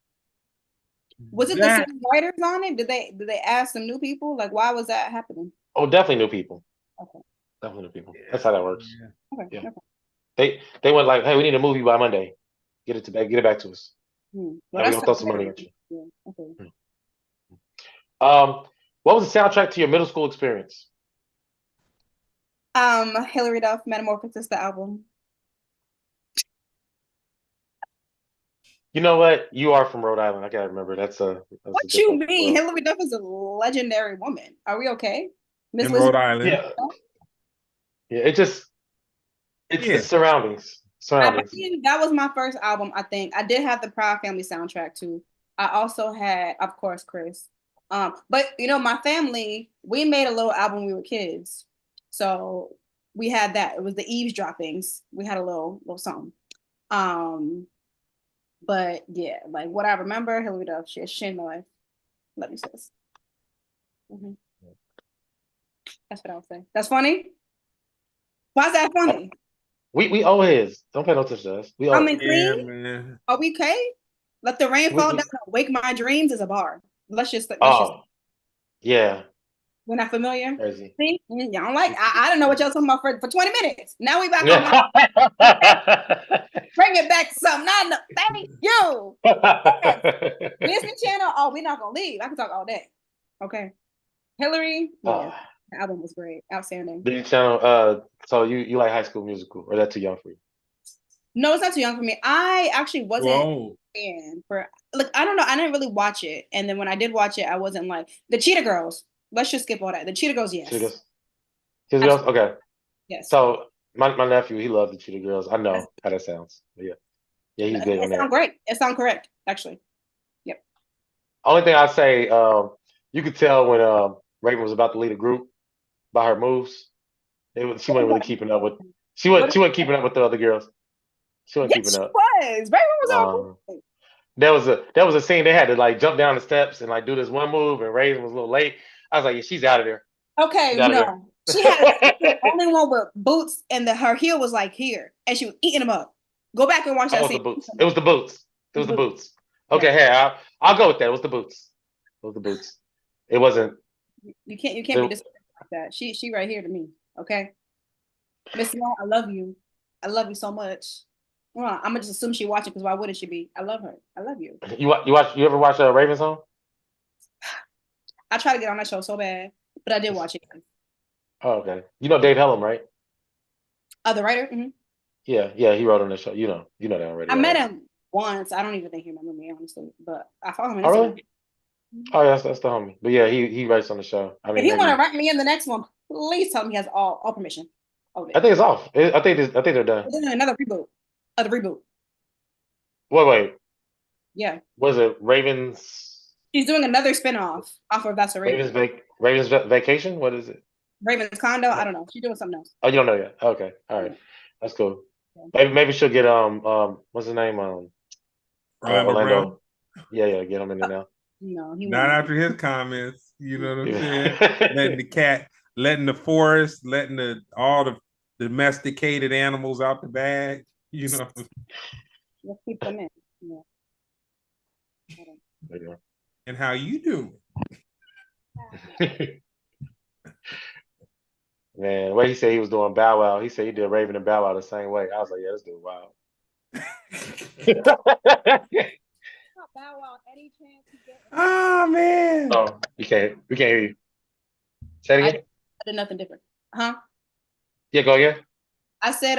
Was it the same writers on it? Did they ask some new people? Like, why was that happening? Oh, definitely new people. Okay. Definitely new people. That's how that works. Yeah. Okay. Yeah. Okay. They went like, hey, we need a movie by Monday. Get it back to us. Well, we're gonna throw some money at you. Yeah. Okay. What was the soundtrack to your middle school experience? Hilary Duff, Metamorphosis, the album. You know what? You are from Rhode Island. I gotta remember. That's a What you different mean? world. Hillary Duff is a legendary woman. Are we okay? Miss In Lizzie. Rhode Island. Yeah, yeah. It's Yeah. surroundings. I Surroundings. believe that was my first album. I think I did have the Proud Family soundtrack too. I also had, of course, Chris. But my family, we made a little album when we were kids, so we had that. It was the Eaves droppings. We had a little song. Um, but yeah, like what I remember, Hillary Duff, she in my life. Let me say this. That's what I would say. That's funny. Why is that funny? We owe his. Don't pay no attention to us. We owe I'm it. in Yeah, clean. man. Are we okay? Let the rain fall down. We Wake my dreams is a bar. Let's just. oh yeah, We're not familiar. crazy. See, y'all don't like. I don't know what y'all talking about for 20 minutes. Now we back on my. Yeah. Okay, bring it back to something. I know. Thank you. Yes. Disney Channel. Oh, we're not gonna leave. I can talk all day. Okay, Hillary. Yeah, the album was great, outstanding. Disney Channel. So you like High School Musical, or that too young for you? No, it's not too young for me. I actually wasn't Whoa. a fan for like I don't know. I didn't really watch it, and then when I did watch it, I wasn't like the Cheetah Girls. Let's just skip all that. The Cheetah Girls, Cheetah yes, Girls. Cheetah Girls. Okay. yes. So my nephew, he loved the Cheetah Girls. I know how that sounds. But yeah, he's big on It sounds that. great. It sounds correct, actually. Yep. Only thing I say, you could tell when Raven was about to lead a group by her moves. She wasn't really keeping up with. She wasn't keeping up with the other girls. She wasn't Yes, keeping she up. was. Raven was Um, on point. there was a scene they had to like jump down the steps and like do this one move, and Raven was a little late. I was like, yeah, she's out of there. Okay, She's out of there. no. She was the only one with boots, and her heel was like here, and she was eating them up. Go back and watch Oh, it that was the scene. boots. It was the boots. It was the Boots. boots. Yeah. Okay, hey, I'll go with that. It was the boots. It was the boots. It wasn't. You can't be disrespectful like that. She right here to me. Okay, Miss Small, I love you. I love you so much. Well, I'm gonna just assume she watching because why wouldn't she be? I love her. I love you. You ever watch Raven's Home? I try to get on that show so bad, but I did watch it. Oh, okay. You know Dave Hellum, right? The writer. Mm-hmm. Yeah, he wrote on the show. You know that already, I met right? him once. I don't even think he remember me honestly, but I follow him on Oh, Instagram. really? Oh, yeah, that's the homie. But yeah, he writes on the show. I If mean, he want to maybe write me in the next one, please tell him he has all permission. Oh, I think it's off. I think they're done. then another reboot. The reboot. Wait. Yeah, Was it Ravens? she's doing another spinoff off of That's a Raven. Ravens Vacation? What is it? Raven's Condo. I don't know. She's doing something else. Oh, you don't know yet? Okay, all right, that's cool. Yeah. Maybe she'll get what's his name Orlando Brown. Orlando. Yeah, get him in there now. No, he Not won't. after his comments. You know what I'm saying? Yeah. Letting the cat, letting the forest, letting all the domesticated animals out the bag. You know. Let's keep them in. Yeah. And how you do? Man, the way he said he was doing Bow Wow, he said he did Raven and Bow Wow the same way. I was like, yeah, this dude wild. Bow Wow, any chance you get? Oh man. Oh, we can't hear you. Say it again. I did nothing different. Huh? Yeah, go again. I said,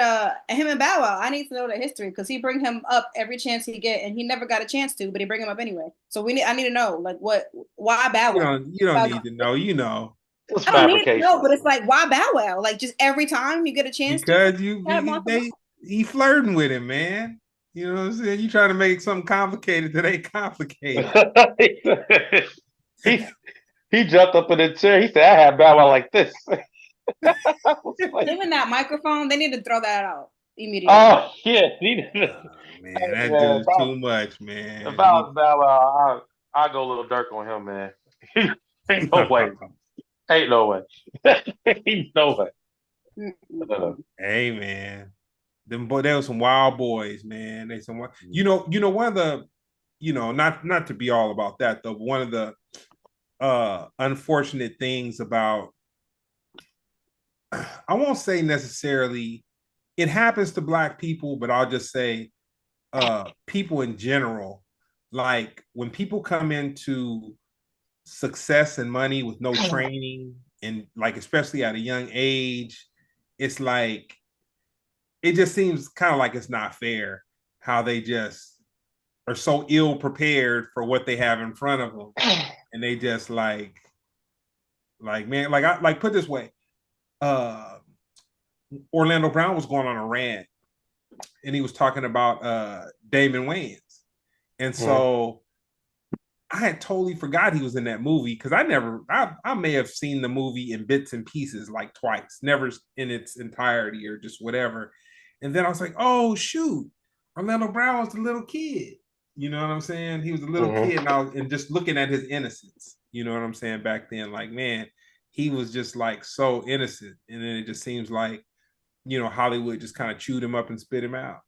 him and Bow Wow, I need to know the history because he bring him up every chance he get, and he never got a chance to, but he bring him up anyway. So I need to know, like, why Bow Wow? You don't need to know. You know. It was I don't need to fabrication. know, but it's like, why Bow Wow? Like, just every time you get a chance Because to. he flirting with him, man. You know what I'm saying? You trying to make something complicated that ain't complicated. he jumped up in the chair. He said, I had Bow Wow like this. Even that microphone, they need to throw that out immediately. Oh, yeah. Man, that dude's too much, man. If I was Bow Wow, I'd go a little Dirk on him, man. Ain't no way. Ain't no way. Ain't no way. Hey, man. They were some wild boys, man. They some you know one of the not to be all about that though, but one of the unfortunate things about I won't say necessarily it happens to Black people, but I'll just say people in general, like when people come into success and money with no training and like especially at a young age, it's like it just seems kind of like it's not fair how they just are so ill prepared for what they have in front of them, and they just like man, like I like put this way, Orlando Brown was going on a rant, and he was talking about Damon Wayans, and so I had totally forgot he was in that movie because I may have seen the movie in bits and pieces like twice, never in its entirety or just whatever. And then I was like, oh shoot, Orlando Brown was a little kid. You know what I'm saying? He was a little kid, and just looking at his innocence. You know what I'm saying? Back then, like man, he was just like so innocent, and then it just seems like Hollywood just kind of chewed him up and spit him out.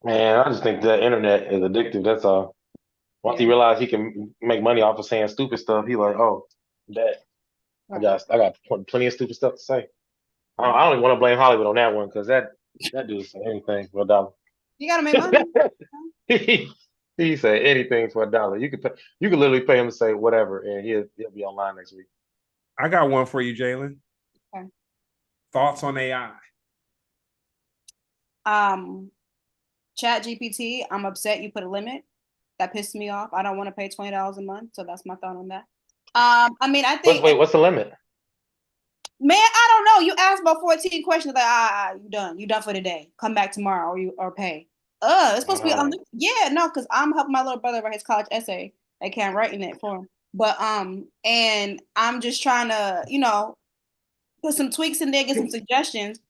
Man, I just think the internet is addictive. That's all. Once he realized he can make money off of saying stupid stuff, he like, oh, that I got plenty of stupid stuff to say. I don't even want to blame Hollywood on that one because that dude said anything for $1. You gotta make money. He said anything for $1. You could literally pay him to say whatever, and he'll be online next week. I got one for you, Jaylin. Okay. Thoughts on AI? Chat GPT, I'm upset you put a limit. That pissed me off. I don't want to pay $20 a month, so that's my thought on that. I mean, I think. Wait, what's the limit? Man, I don't know. You asked about 14 questions. Like, you done. You done for today. Come back tomorrow, or pay. It's supposed to be. Yeah, no, because I'm helping my little brother write his college essay. They can't writing it for him. But and I'm just trying to, put some tweaks in there, get some suggestions.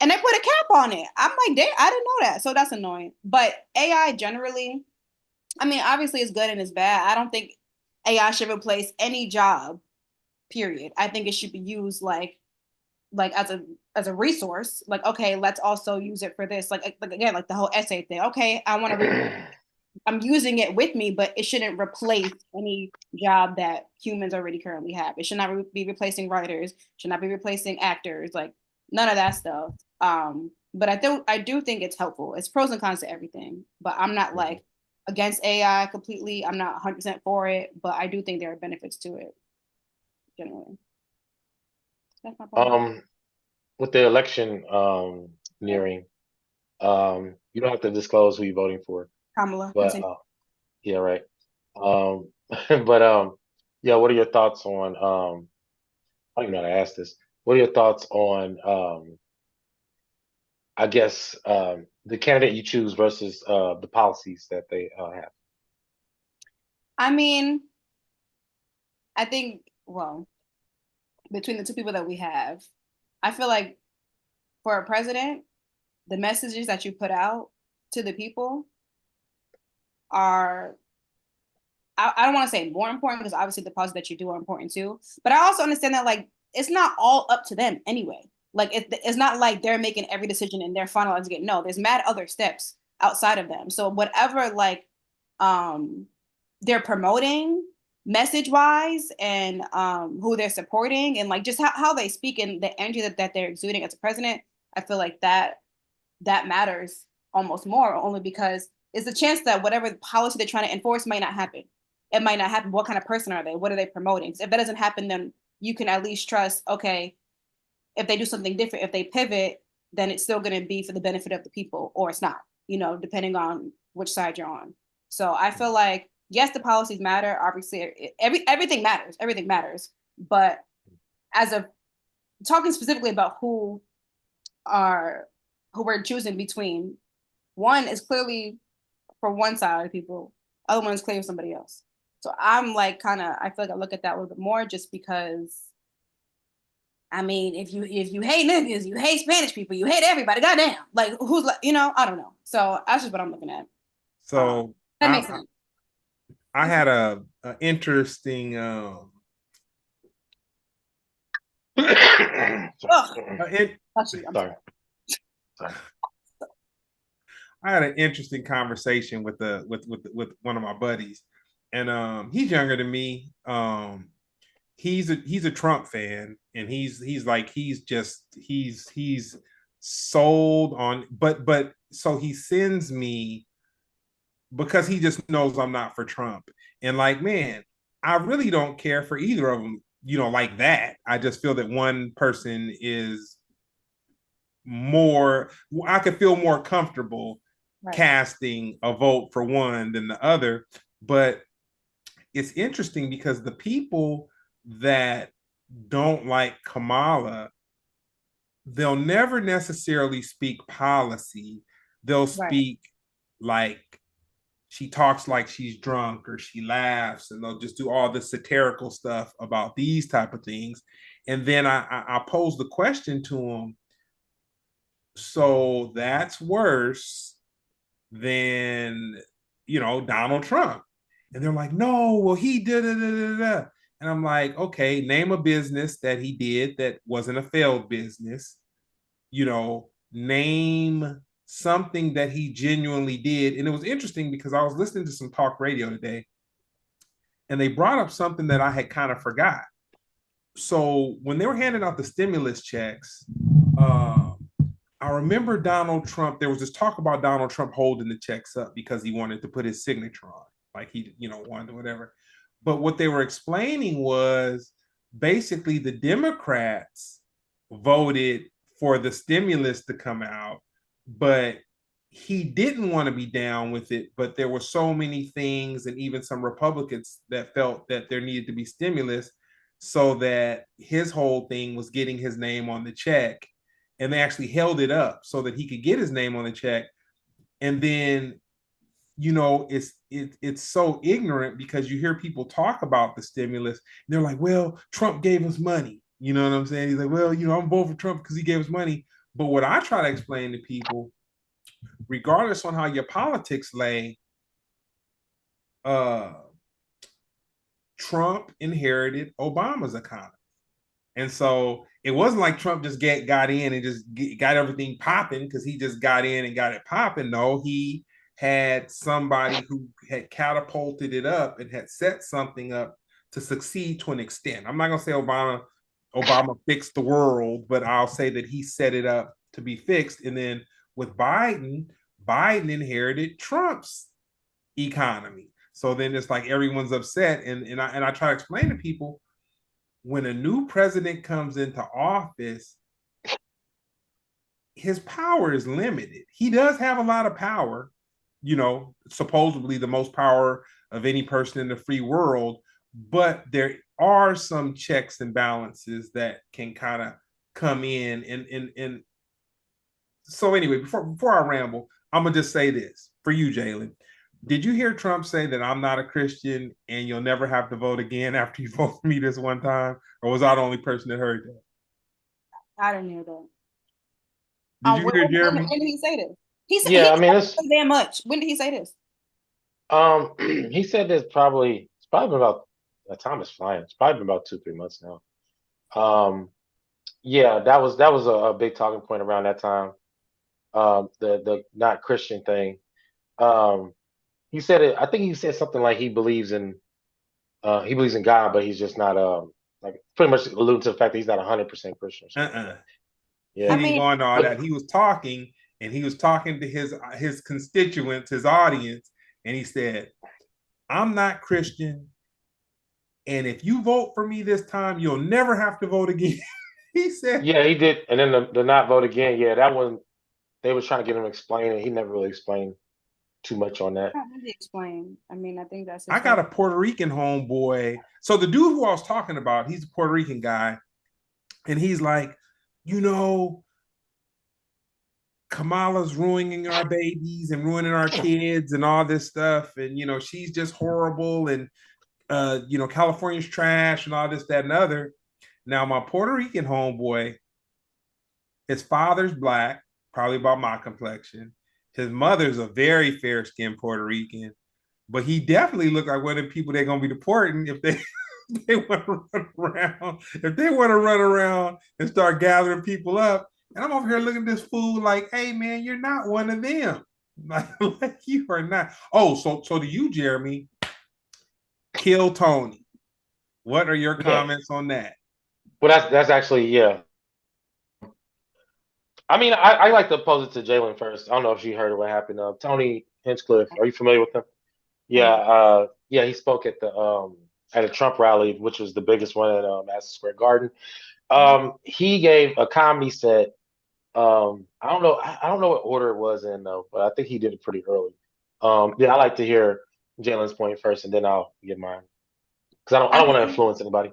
And they put a cap on it. I'm like, I didn't know that. So that's annoying. But AI generally, I mean, obviously it's good and it's bad. I don't think AI should replace any job, period. I think it should be used like as a resource. Like, okay, let's also use it for this. Like again, like the whole essay thing. Okay, I'm using it with me, but it shouldn't replace any job that humans already currently have. It should not be replacing writers, should not be replacing actors, like none of that stuff. But I do think it's helpful. It's pros and cons to everything, but I'm not like against AI completely. I'm not 100% for it, but I do think there are benefits to it generally. That's my point. With the election nearing, you don't have to disclose who you're voting for. Kamala, but yeah, right. But yeah, what are your thoughts on I don't even know how to ask this. What are your thoughts on I guess the candidate you choose versus the policies that they have? I mean, I think, well, between the two people that we have, I feel like for a president, the messages that you put out to the people are, I don't want to say more important because obviously the policies that you do are important too. But I also understand that like it's not all up to them anyway. Like it's not like they're making every decision and they're finalizing it. No, there's mad other steps outside of them. So whatever like they're promoting message wise and who they're supporting and like just how they speak and the energy that they're exuding as a president, I feel like that matters almost more only because it's a chance that whatever policy they're trying to enforce might not happen. It might not happen. What kind of person are they? What are they promoting? If that doesn't happen, then you can at least trust, okay, if they do something different, if they pivot, then it's still going to be for the benefit of the people or it's not, depending on which side you're on. So I feel like, yes, the policies matter. Obviously, everything matters. Everything matters. But as of talking specifically about who we're choosing between, one is clearly for one side of the people, other one is clearly for somebody else. So I'm like I feel like I look at that a little bit more just because I mean, if you hate niggas, you hate Spanish people, you hate everybody, goddamn. Like who's like, I don't know. So that's just what I'm looking at. So that makes sense. I had a interesting Sorry. I had an interesting conversation with one of my buddies, and he's younger than me. He's a Trump fan, and he's sold on, but so he sends me because he just knows I'm not for Trump, and like man, I really don't care for either of them, like that. I just feel that one person is more, I could feel more comfortable casting a vote for one than the other. But it's interesting because the people that don't like Kamala, they'll never necessarily speak policy. They'll speak like she talks like she's drunk or she laughs, and they'll just do all the satirical stuff about these type of things. And then I pose the question to them, so that's worse than, Donald Trump. And they're like, no, well, he did it. And I'm like, okay, name a business that he did that wasn't a failed business. Name something that he genuinely did. And it was interesting because I was listening to some talk radio today, and they brought up something that I had kind of forgot. So when they were handing out the stimulus checks, I remember Donald Trump, there was this talk about Donald Trump holding the checks up because he wanted to put his signature on, like he, wanted to whatever. But what they were explaining was basically the Democrats voted for the stimulus to come out, but he didn't want to be down with it. But there were so many things, and even some Republicans that felt that there needed to be stimulus, so that his whole thing was getting his name on the check. And they actually held it up so that he could get his name on the check. And then, it's so ignorant because you hear people talk about the stimulus. And they're like, well, Trump gave us money. You know what I'm saying? He's like, well, I'm voting for Trump because he gave us money. But what I try to explain to people, regardless on how your politics lay, Trump inherited Obama's economy. And so it wasn't like Trump just got in and just got everything popping because he just got in and got it popping. No, he had somebody who had catapulted it up and had set something up to succeed to an extent. I'm not going to say Obama fixed the world, but I'll say that he set it up to be fixed. And then with Biden inherited Trump's economy. So then it's like everyone's upset. And I try to explain to people, when a new president comes into office, his power is limited. He does have a lot of power, supposedly the most power of any person in the free world, but there are some checks and balances that can kind of come in. And so anyway, before I ramble, I'm gonna just say this for you, Jaylin. Did you hear Trump say that I'm not a Christian and you'll never have to vote again after you vote for me this one time? Or was I the only person that heard that? I didn't hear that. Did you hear Jeremy? When did he say this? He said, yeah, I mean, it's damn much. When did he say this? He said this it's probably been about, that time is flying. It's probably been about 2-3 months now. Yeah, that was a big talking point around that time. The not Christian thing. He said it. I think he said something like he believes in God, but he's just not like pretty much alluding to the fact that he's not 100% Christian. Yeah, he didn't go into all that. He was talking, and he was talking to his constituents, his audience, and he said, "I'm not Christian, and if you vote for me this time, you'll never have to vote again." He said, "Yeah, he did." And then the not vote again. Yeah, that one they was trying to get him to explain it. He never really explained too much on that. Explain. I mean, I think that's. I got a Puerto Rican homeboy. So the dude who I was talking about, he's a Puerto Rican guy, and he's like, Kamala's ruining our babies and ruining our kids and all this stuff, and she's just horrible, and California's trash and all this, that, and other. Now, my Puerto Rican homeboy, his father's black, probably about my complexion. His mother's a very fair-skinned Puerto Rican, but he definitely looked like one of the people they're gonna be deporting if they want to run around. If they want to run around and start gathering people up. And I'm over here looking at this fool like, hey man, you're not one of them. Like you are not. Oh, so to you, Jeremy, kill Tony. What are your comments on that? Well, that's actually, yeah. I mean, I like to pose it to Jaylin first. I don't know if she heard of what happened. Tony Hinchcliffe, are you familiar with him? Yeah, he spoke at a Trump rally, which was the biggest one at Madison Square Garden. He gave a comedy set I don't know. I don't know what order it was in though, but I think he did it pretty early. Yeah, I like to hear Jalen's point first, and then I'll get mine because I I don't want to mean, influence anybody.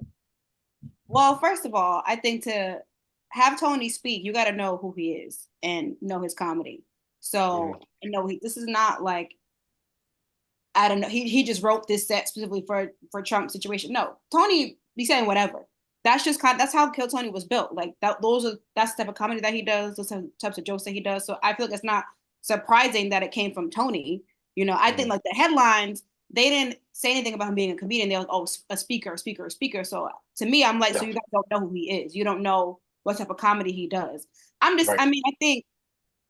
well, first of all, I think to have Tony speak, you got to know who he is and know his comedy. So, Mhm. and know this is not like I don't know. He just wrote this set specifically for Trump situation. No, Tony be saying whatever. That's just that's how Kill Tony was built. Like that's the type of comedy that he does. Those types of jokes that he does. So I feel like it's not surprising that it came from Tony. I think Mhm. like the headlines they didn't say anything about him being a comedian. They were a speaker, a speaker, a speaker. So to me, I'm like, so Yeah. you guys don't know who he is. You don't know what type of comedy he does. Right. I mean, I think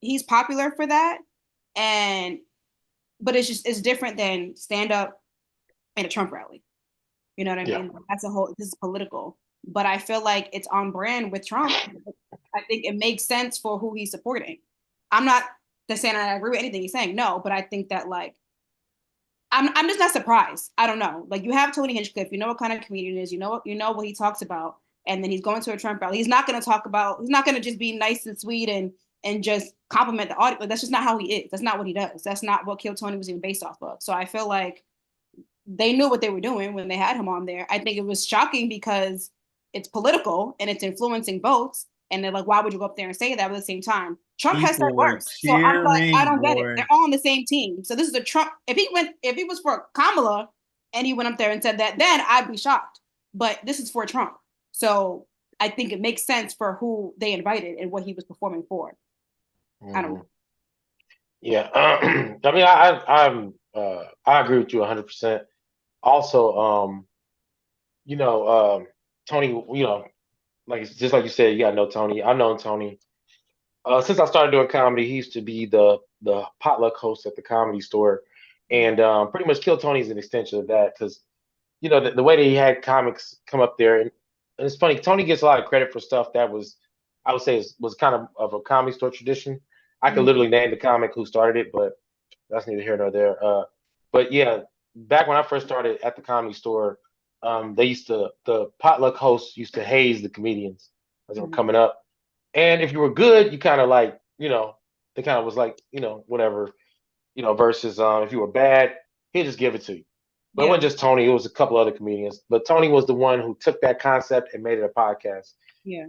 he's popular for that, and but it's different than stand up in a Trump rally. You know what I Yeah. mean? This is political. But I feel like it's on brand with Trump. I think it makes sense for who he's supporting. I'm not just saying I agree with anything he's saying, no, but I think that like I'm just not surprised. I don't know. Like you have Tony Hinchcliffe, you know what kind of comedian he is, you know what he talks about, and then he's going to a Trump rally. He's not he's not gonna just be nice and sweet and just compliment the audience. Like, that's just not how he is. That's not what he does. That's not what Kill Tony was even based off of. So I feel like they knew what they were doing when they had him on there. I think it was shocking because it's political and it's influencing votes. And they're like, why would you go up there and say that? But at the same time, Trump has said People were worse. So I'm like, I cheering, don't get it. boy. They're all on the same team. So this is a Trump. If he was for Kamala and he went up there and said that, then I'd be shocked. But this is for Trump. So I think it makes sense for who they invited and what he was performing for. I don't Mhm. know. Yeah. I mean, I agree with you 100%. Also, you know, Tony, like just like you said, you gotta know Tony. I've known Tony since I started doing comedy. He used to be the potluck host at the Comedy Store, and pretty much Kill Tony is an extension of that because the way that he had comics come up there, and it's funny. Tony gets a lot of credit for stuff that was, I would say, was kind of a Comedy Store tradition. I could Mm-hmm. literally name the comic who started it, but that's neither here nor there. But yeah, back when I first started at the Comedy Store, the potluck hosts used to haze the comedians as they were Mm-hmm. coming up, and if you were good, you kind of like, they kind of was like, whatever, versus if you were bad, he'd just give it to you. But it Yeah. wasn't just Tony, it was a couple other comedians. But Tony was the one who took that concept and made it a podcast. Yeah.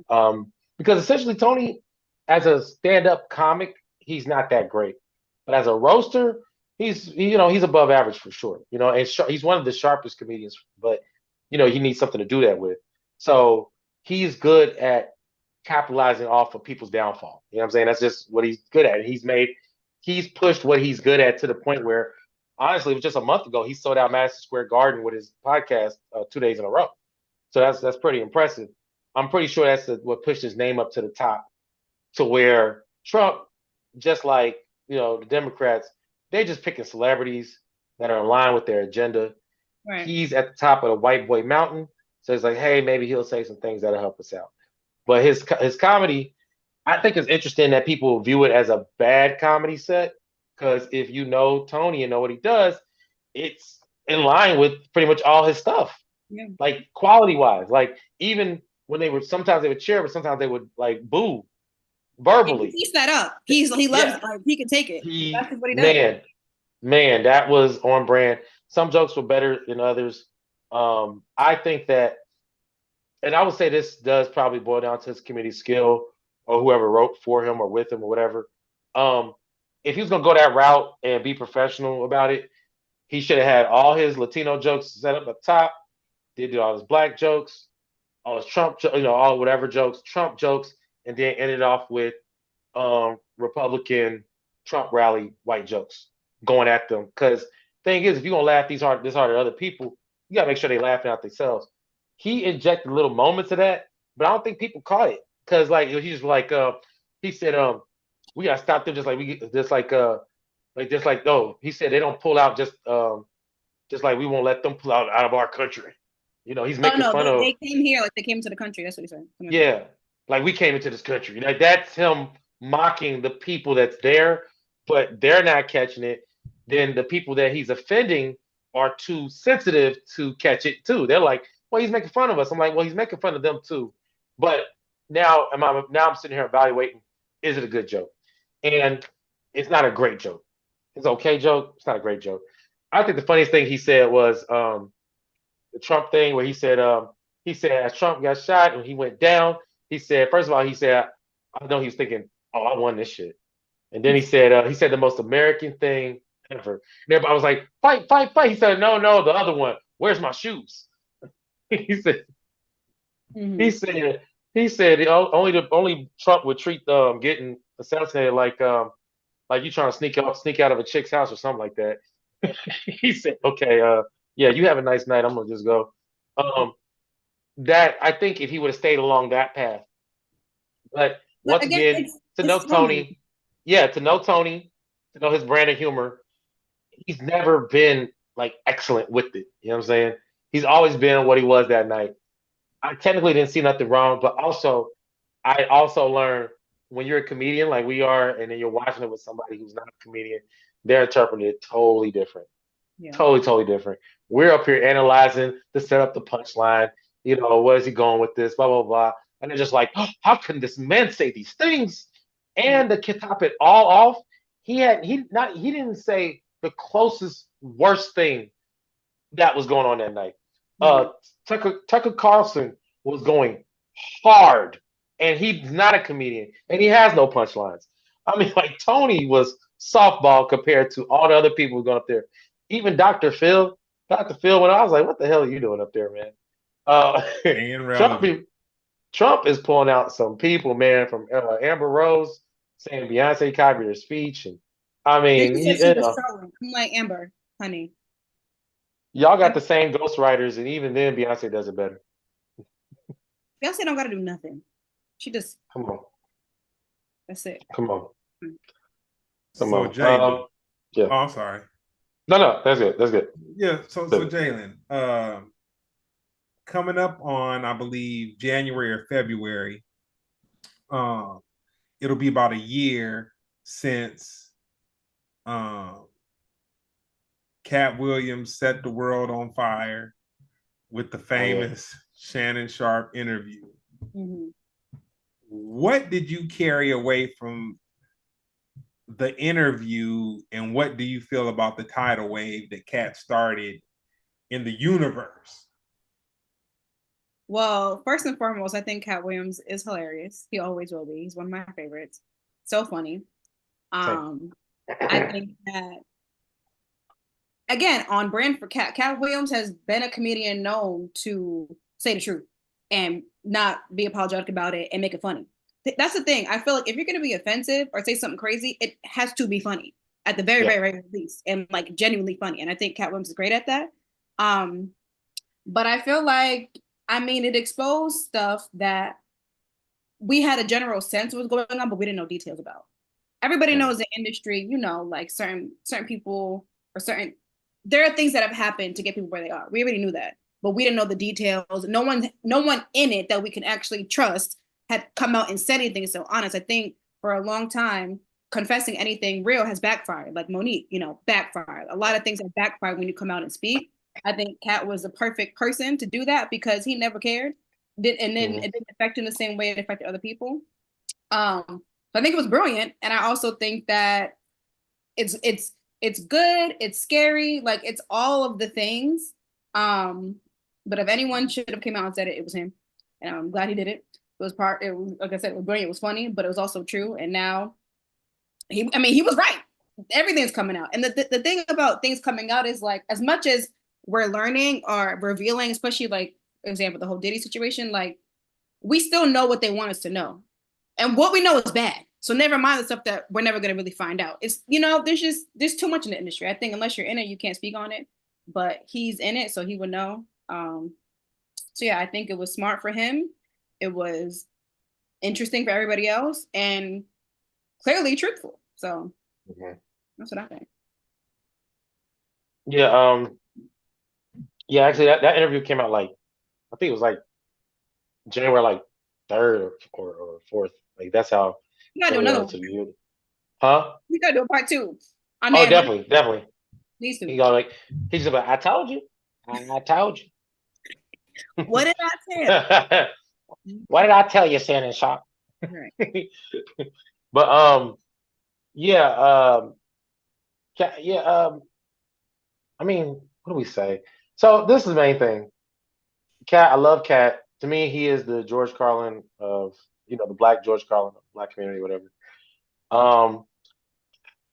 Because essentially Tony, as a stand-up comic, he's not that great. But as a roaster, he's above average for sure. And he's one of the sharpest comedians, but he needs something to do that with. So he's good at capitalizing off of people's downfall. You know what I'm saying? That's just what he's good at. He's pushed what he's good at to the point where, honestly, it was just a month ago he sold out Madison Square Garden with his podcast 2 days in a row. So that's pretty impressive. I'm pretty sure that's what pushed his name up to the top, to where Trump, just like the Democrats, they're just picking celebrities that are in line with their agenda. Right. He's at the top of the white boy mountain, so it's like, hey, maybe he'll say some things that'll help us out. But his comedy, I think it's interesting that people view it as a bad comedy set, because if you know Tony and know what he does, it's in line with pretty much all his stuff, Yeah. like quality wise. Like even when sometimes they would cheer, but sometimes they would like boo Yeah, he verbally. keeps that up. He loves Yeah, it. Like he can take it. That's he just what he does. man, that was on brand. Some jokes were better than others. I think that, and I would say this does probably boil down to his comedic skill or whoever wrote for him or with him or whatever. Um, if he was gonna go that route and be professional about it, he should have had all his Latino jokes set up at the top. Did all his black jokes, all his Trump, all whatever jokes, Trump jokes, and then ended off with Republican Trump rally white jokes going at them. Because thing is, if you're gonna laugh this hard at other people, you gotta make sure they laughing out themselves. He injected little moments of that, but I don't think people caught it because like he's like he said we gotta stop them just like oh, he said they don't pull out just like we won't let them pull out of our country. He's Oh making no, fun of, they came here like they came to the country. That's what he said. yeah, like we came into this country. Like that's him mocking the people that's there, but they're not catching it. Then the people that he's offending are too sensitive to catch it too. They're like, well, he's making fun of us. I'm like, well, he's making fun of them too. But now I'm sitting here evaluating, is it a good joke? And it's not a great joke. It's an okay joke. It's not a great joke. I think the funniest thing he said was the Trump thing where he said as Trump got shot and he went down, he said, first of all, he said, I know he was thinking, oh, I won this shit. And then he said the most American thing ever. And everybody was like, fight, fight, fight. He said, no, no, the other one. Where's my shoes? he said, he said, he said only Trump would treat getting assassinated like you trying to sneak out of a chick's house or something like that. he said, okay, yeah, you have a nice night. I'm gonna just go. That I think if he would have stayed along that path, but But once again, again, to know it's funny. Tony, yeah, to know his brand of humor, he's never been like excellent with it. You know what I'm saying? He's always been what he was that night. I technically didn't see nothing wrong, but also I also learned when you're a comedian like we are, and then you're watching it with somebody who's not a comedian, they're interpreting it totally different. Yeah. Totally, totally different. We're up here analyzing to set up the punchline. You know, where is he going with this? Blah blah blah. And they're just like, oh, how can this man say these things? And to top it all off, he didn't say the closest worst thing that was going on that night. Uh, Tucker Carlson was going hard, and he's not a comedian, and he has no punchlines. I mean, like Tony was softball compared to all the other people going up there. Even Dr. Phil, when I was like, "What the hell are you doing up there, man?" Staying Trump, relevant. Trump is pulling out some people, man, from Amber Rose saying Beyonce copied her speech, and I Then mean, she said she was trolling. I'm like, Amber, honey. y'all got the same ghostwriters, and even then, Beyonce does it better. Beyonce don't gotta do nothing. She just Come on, that's it. come on, come So on. Jaylin. Yeah. Oh, I'm sorry. No, that's good. That's good. Yeah, so Jaylin, coming up on, I believe, January or February, it'll be about a year since Cat Williams set the world on fire with the famous Shannon Sharpe interview. Mm-hmm. What did you carry away from the interview, and what do you feel about the tidal wave that Cat started in the universe? Well, first and foremost, I think Cat Williams is hilarious. He always will be. He's one of my favorites. So funny. I think that again, on brand for Cat. Cat Williams has been a comedian known to say the truth and not be apologetic about it and make it funny. That's the thing. I feel like if you're going to be offensive or say something crazy, it has to be funny at the very, very least, and like genuinely funny. And I think Cat Williams is great at that. But I feel like, I mean, it exposed stuff that we had a general sense of what was going on, but we didn't know details about. Everybody knows the industry, you know, like certain people or there are things that have happened to get people where they are. We already knew that, but we didn't know the details. No one in it that we can actually trust had come out and said anything so honest. I think for a long time, confessing anything real has backfired. Like Monique, you know, backfired. A lot of things have backfired when you come out and speak. I think Cat was the perfect person to do that because he never cared. And then it didn't affect him the same way it affected other people. So I think it was brilliant. And I also think that it's good, it's scary, like it's all of the things. But if anyone should have came out and said it, it was him. And I'm glad he did it. It was like I said, it was brilliant, it was funny, but it was also true. And now he was right. Everything's coming out. And the thing about things coming out is like, as much as we're learning or revealing, especially like, for example, the whole Diddy situation, like we still know what they want us to know. And what we know is bad. So never mind the stuff that we're never going to really find out. It's, you know, there's too much in the industry. I think unless you're in it, you can't speak on it. But he's in it, so he would know. So yeah, I think it was smart for him. It was interesting for everybody else, and clearly truthful. So that's what I think. Yeah. Yeah. Actually, that interview came out like I think it was like January like 3rd or 4th. Like that's how. You gotta do another one. Huh? You gotta do a part 2. Oh, definitely. These two. He's just like, I told you. I told you. What did I tell? What did I tell you, Shannon Sharpe? Right. But yeah, yeah, I mean, what do we say? So this is the main thing. Cat, I love Cat. To me, he is the George Carlin of the Black George Carlin of Black community, whatever. Um,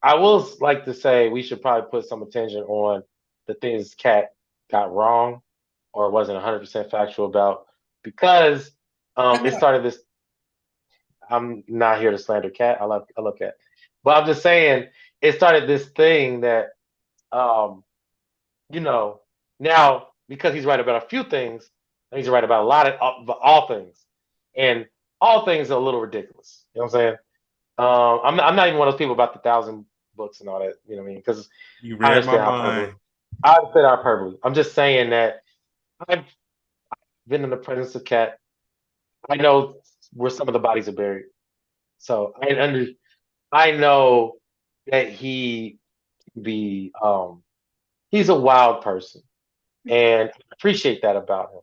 I will like to say we should probably put some attention on the things Cat got wrong or wasn't 100% factual about because Like it what? started this. I'm not here to slander Cat. I love Cat, but I'm just saying it started this thing that um, you know now because he's right about a few things, he's right about a lot of all things, and all things are a little ridiculous. You know what I'm saying? I'm not even one of those people about the 1,000 books and all that. You know what I mean? Because You I read my understand hyperbole. mind. I understand hyperbole. I'm just saying that I've been in the presence of Cat. I know where some of the bodies are buried, so I know that be he's a wild person, and I appreciate that about him.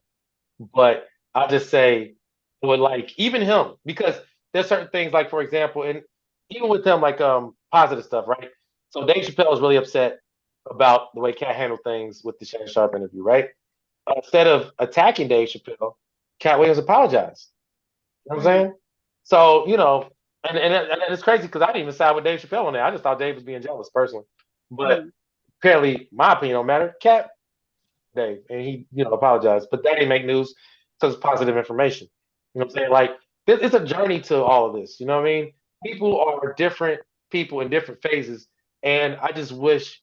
But I'll just say, with like even him, because there's certain things like, for example, and even with him, like positive stuff, right? So Dave Chappelle was really upset about the way Cat handled things with the Shannon Sharp interview, right? Instead of attacking Dave Chappelle, Cat Williams apologized. You know what I'm Mm, saying? So, and it's crazy because I didn't even side with Dave Chappelle on that. I just thought Dave was being jealous personally. But mm, apparently, my opinion don't matter. Cat Dave, and he, apologized. But that didn't make news because it's positive information. You know what I'm saying? Like, it's a journey to all of this. You know what I mean? People are different people in different phases. And I just wish,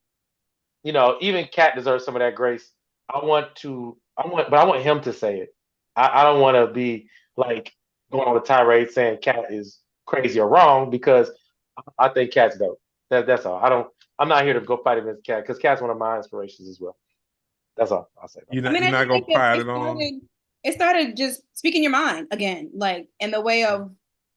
even Cat deserves some of that grace. But I want him to say it. I don't want to be like going on a tirade saying Cat is crazy or wrong because I think Cat's dope. That's all. I'm not here to go fight against Cat because Cat's one of my inspirations as well. That's all I'll say about I that. mean, You're I not just gonna think that pile it on. it started just speaking your mind again, like in the way of,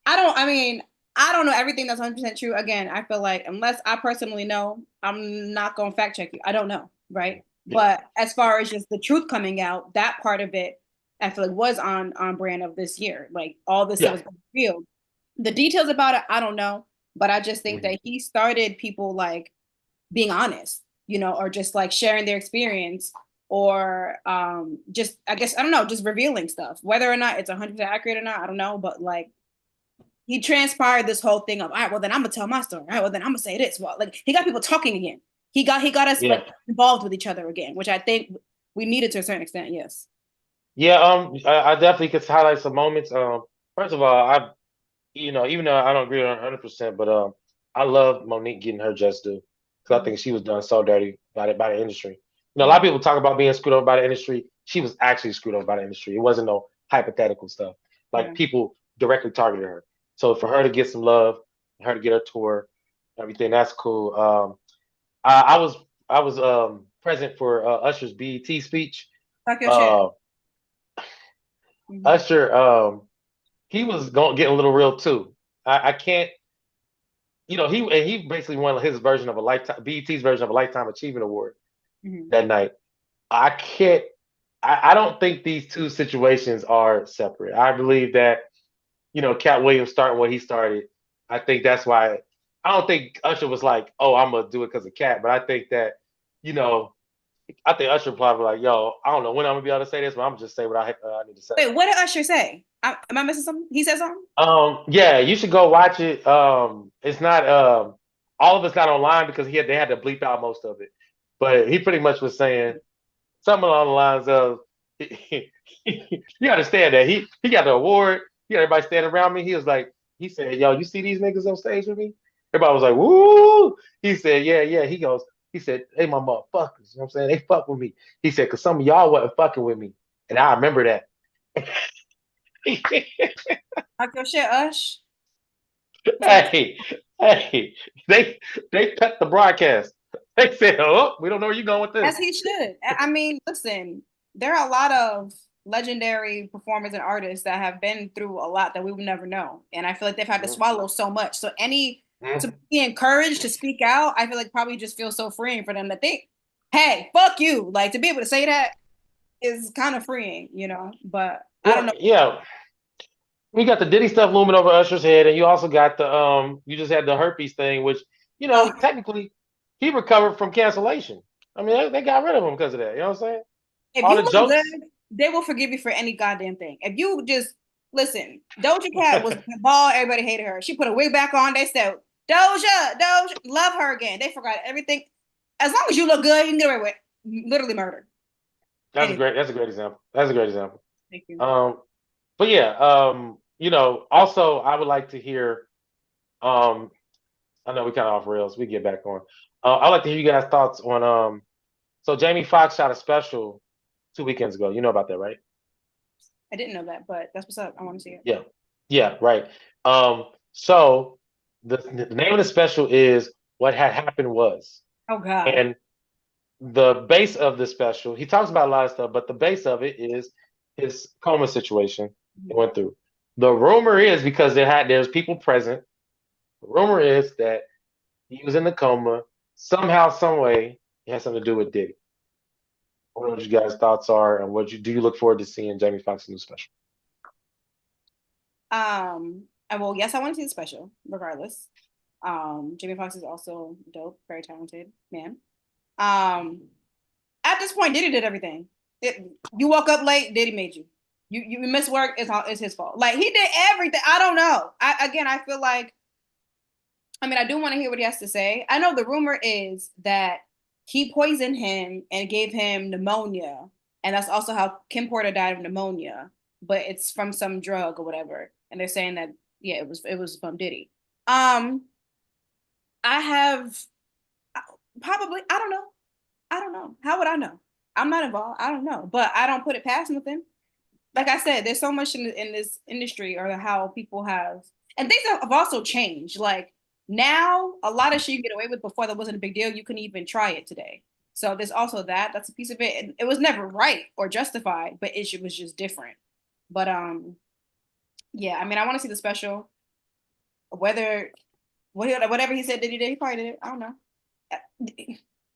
I mean, I don't know everything that's 100% true. Again, I feel like unless I personally know, I'm not going to fact check you. I don't know, right? Yeah, But as far as just the truth coming out, that part of it, I feel like was on brand of this year. Like all this that yeah. was revealed. The details about it, I don't know. But I just think Mhm. that he started people like being honest, or just like sharing their experience or just I guess I don't know, just revealing stuff. Whether or not it's 100% accurate or not, I don't know, but like he transpired this whole thing of, all right, well then I'm gonna tell my story. All right, well then I'm gonna say this. Well, like he got people talking again. He got us Yeah, like involved with each other again, which I think we needed to a certain extent. Yes. yeah. I definitely could highlight some moments. First of all, even though I don't agree on 100%, but I love Monique getting her just due because I Mm-hmm. think she was done so dirty by the industry. A lot Mm-hmm. of people talk about being screwed over by the industry. She was actually screwed over by the industry. It wasn't no hypothetical stuff. Like Yeah. people directly targeted her. So for her to get some love, her to get her tour, everything that's cool. I was present for Usher's BET speech. Talk your shit. Uh, Mm-hmm. Usher, he was getting a little real too. I can't, he basically won his version of a lifetime BET's version of a lifetime achievement award Mm-hmm. that night. I can't. I don't think these two situations are separate. I believe that Cat Williams starting what he started. I think that's why. I don't think Usher was like, "Oh, I'm gonna do it because of Cat," but I think that, you know, I think Usher probably like, "Yo, I don't know when I'm gonna be able to say this, but I'm gonna just say what I need to say." Wait, what did Usher say? Am I missing something? He said something? Yeah, you should go watch it. It's not all of it's not online because they had to bleep out most of it. But he pretty much was saying something along the lines of, you understand that he got the award. He got everybody standing around me. He said, "Yo, you see these niggas on stage with me?" Everybody was like, "Woo!" He said, "Yeah, yeah." He said, "Hey, my motherfuckers, you know what I'm saying? They fuck with me." He said, "Cause some of y'all wasn't fucking with me, and I remember that." Talk your shit, Ush. That's what Hey, hey, they cut the broadcast. They said, "Oh, we don't know where you're going with As this." he should. I mean, listen, there are a lot of legendary performers and artists that have been through a lot that we would never know. And I feel like they've had to Mhm, swallow so much. So to mhm. be encouraged to speak out, I feel like probably just feels so freeing for them to think, hey, fuck you. Like to be able to say that is kind of freeing, But I don't Well, know. yeah, We got the Diddy stuff looming over Usher's head, and you also got the you just had the herpes thing, which technically he recovered from cancellation. I mean, they got rid of him because of that. You know what I'm saying? If All you the look jokes. good, they will forgive you for any goddamn thing. If you just listen, Doja Cat was bald, everybody hated her. She put a wig back on, they said, Doja, love her again. They forgot everything. As long as you look good, you can get away with literally murder. That's a Anyway, great. That's a great example. That's a great example. thank you. But yeah, also I would like to hear. Um, I know we kind of off rails. We get back on. I'd like to hear you guys' thoughts on. So Jamie Foxx shot a special 2 weekends ago. You know about that, right? I didn't know that, but that's what's up. I want to see it. Yeah. Yeah. Right. So the name of the special is "What Had Happened Was," Oh God. and the base of the special, he talks about a lot of stuff, but the base of it is his coma situation he went through. The rumor is because there's people present. The rumor is that he was in the coma somehow, some way. It has something to do with Diddy. I don't know what you guys' thoughts are, and do you look forward to seeing Jamie Foxx's new special? And well, yes, I want to see the special, regardless. Jamie Foxx is also dope, very talented man. Um, at this point, Diddy did everything. You woke up late, Diddy made you. You missed work, it's his fault. Like he did everything. I don't know. I feel like I mean I do want to hear what he has to say. I know the rumor is that he poisoned him and gave him pneumonia, and that's also how Kim Porter died of pneumonia, but it's from some drug or whatever. And they're saying that yeah, it was from Diddy. Um, I have probably I don't know. How would I know? I'm not involved. I don't know, but I don't put it past nothing. Like I said, there's so much in this industry or how people have, and things have also changed. Like now, a lot of shit you get away with before that wasn't a big deal. You couldn't even try it today. So there's also that. That's a piece of it. And it was never right or justified, but it was just different. But yeah. I mean, I want to see the special. Whether whatever he said, did he did? He probably did it. I don't know.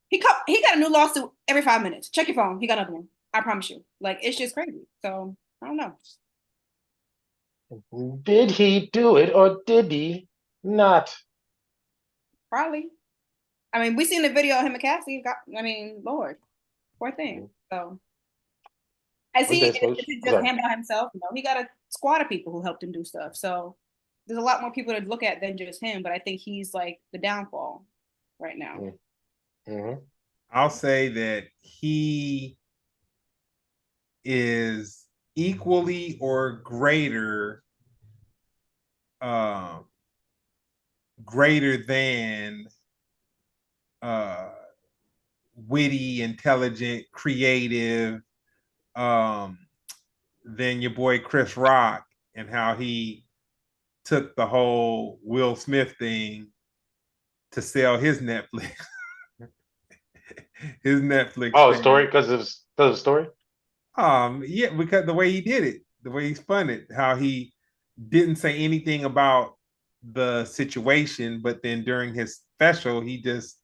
He got a new lawsuit every 5 minutes. Check your phone. He got another one. I promise you. Like it's just crazy. So I don't know. Did he do it or did he not? Probably. I mean, we seen the video of him and Cassie. I mean, Lord, poor thing. So What they is supposed? it I'm just sorry. him by himself? No, he got a squad of people who helped him do stuff. So there's a lot more people to look at than just him. But I think he's like the downfall right now. Mm-hmm. I'll say that he is equally or uh, greater than uh, witty, intelligent, creative um, than your boy Chris Rock and how he took the whole Will Smith thing to sell his Netflix, his Netflix Oh, story thing. because of the story. Yeah, because the way he did it, the way he spun it, how he didn't say anything about the situation, but then during his special, he just,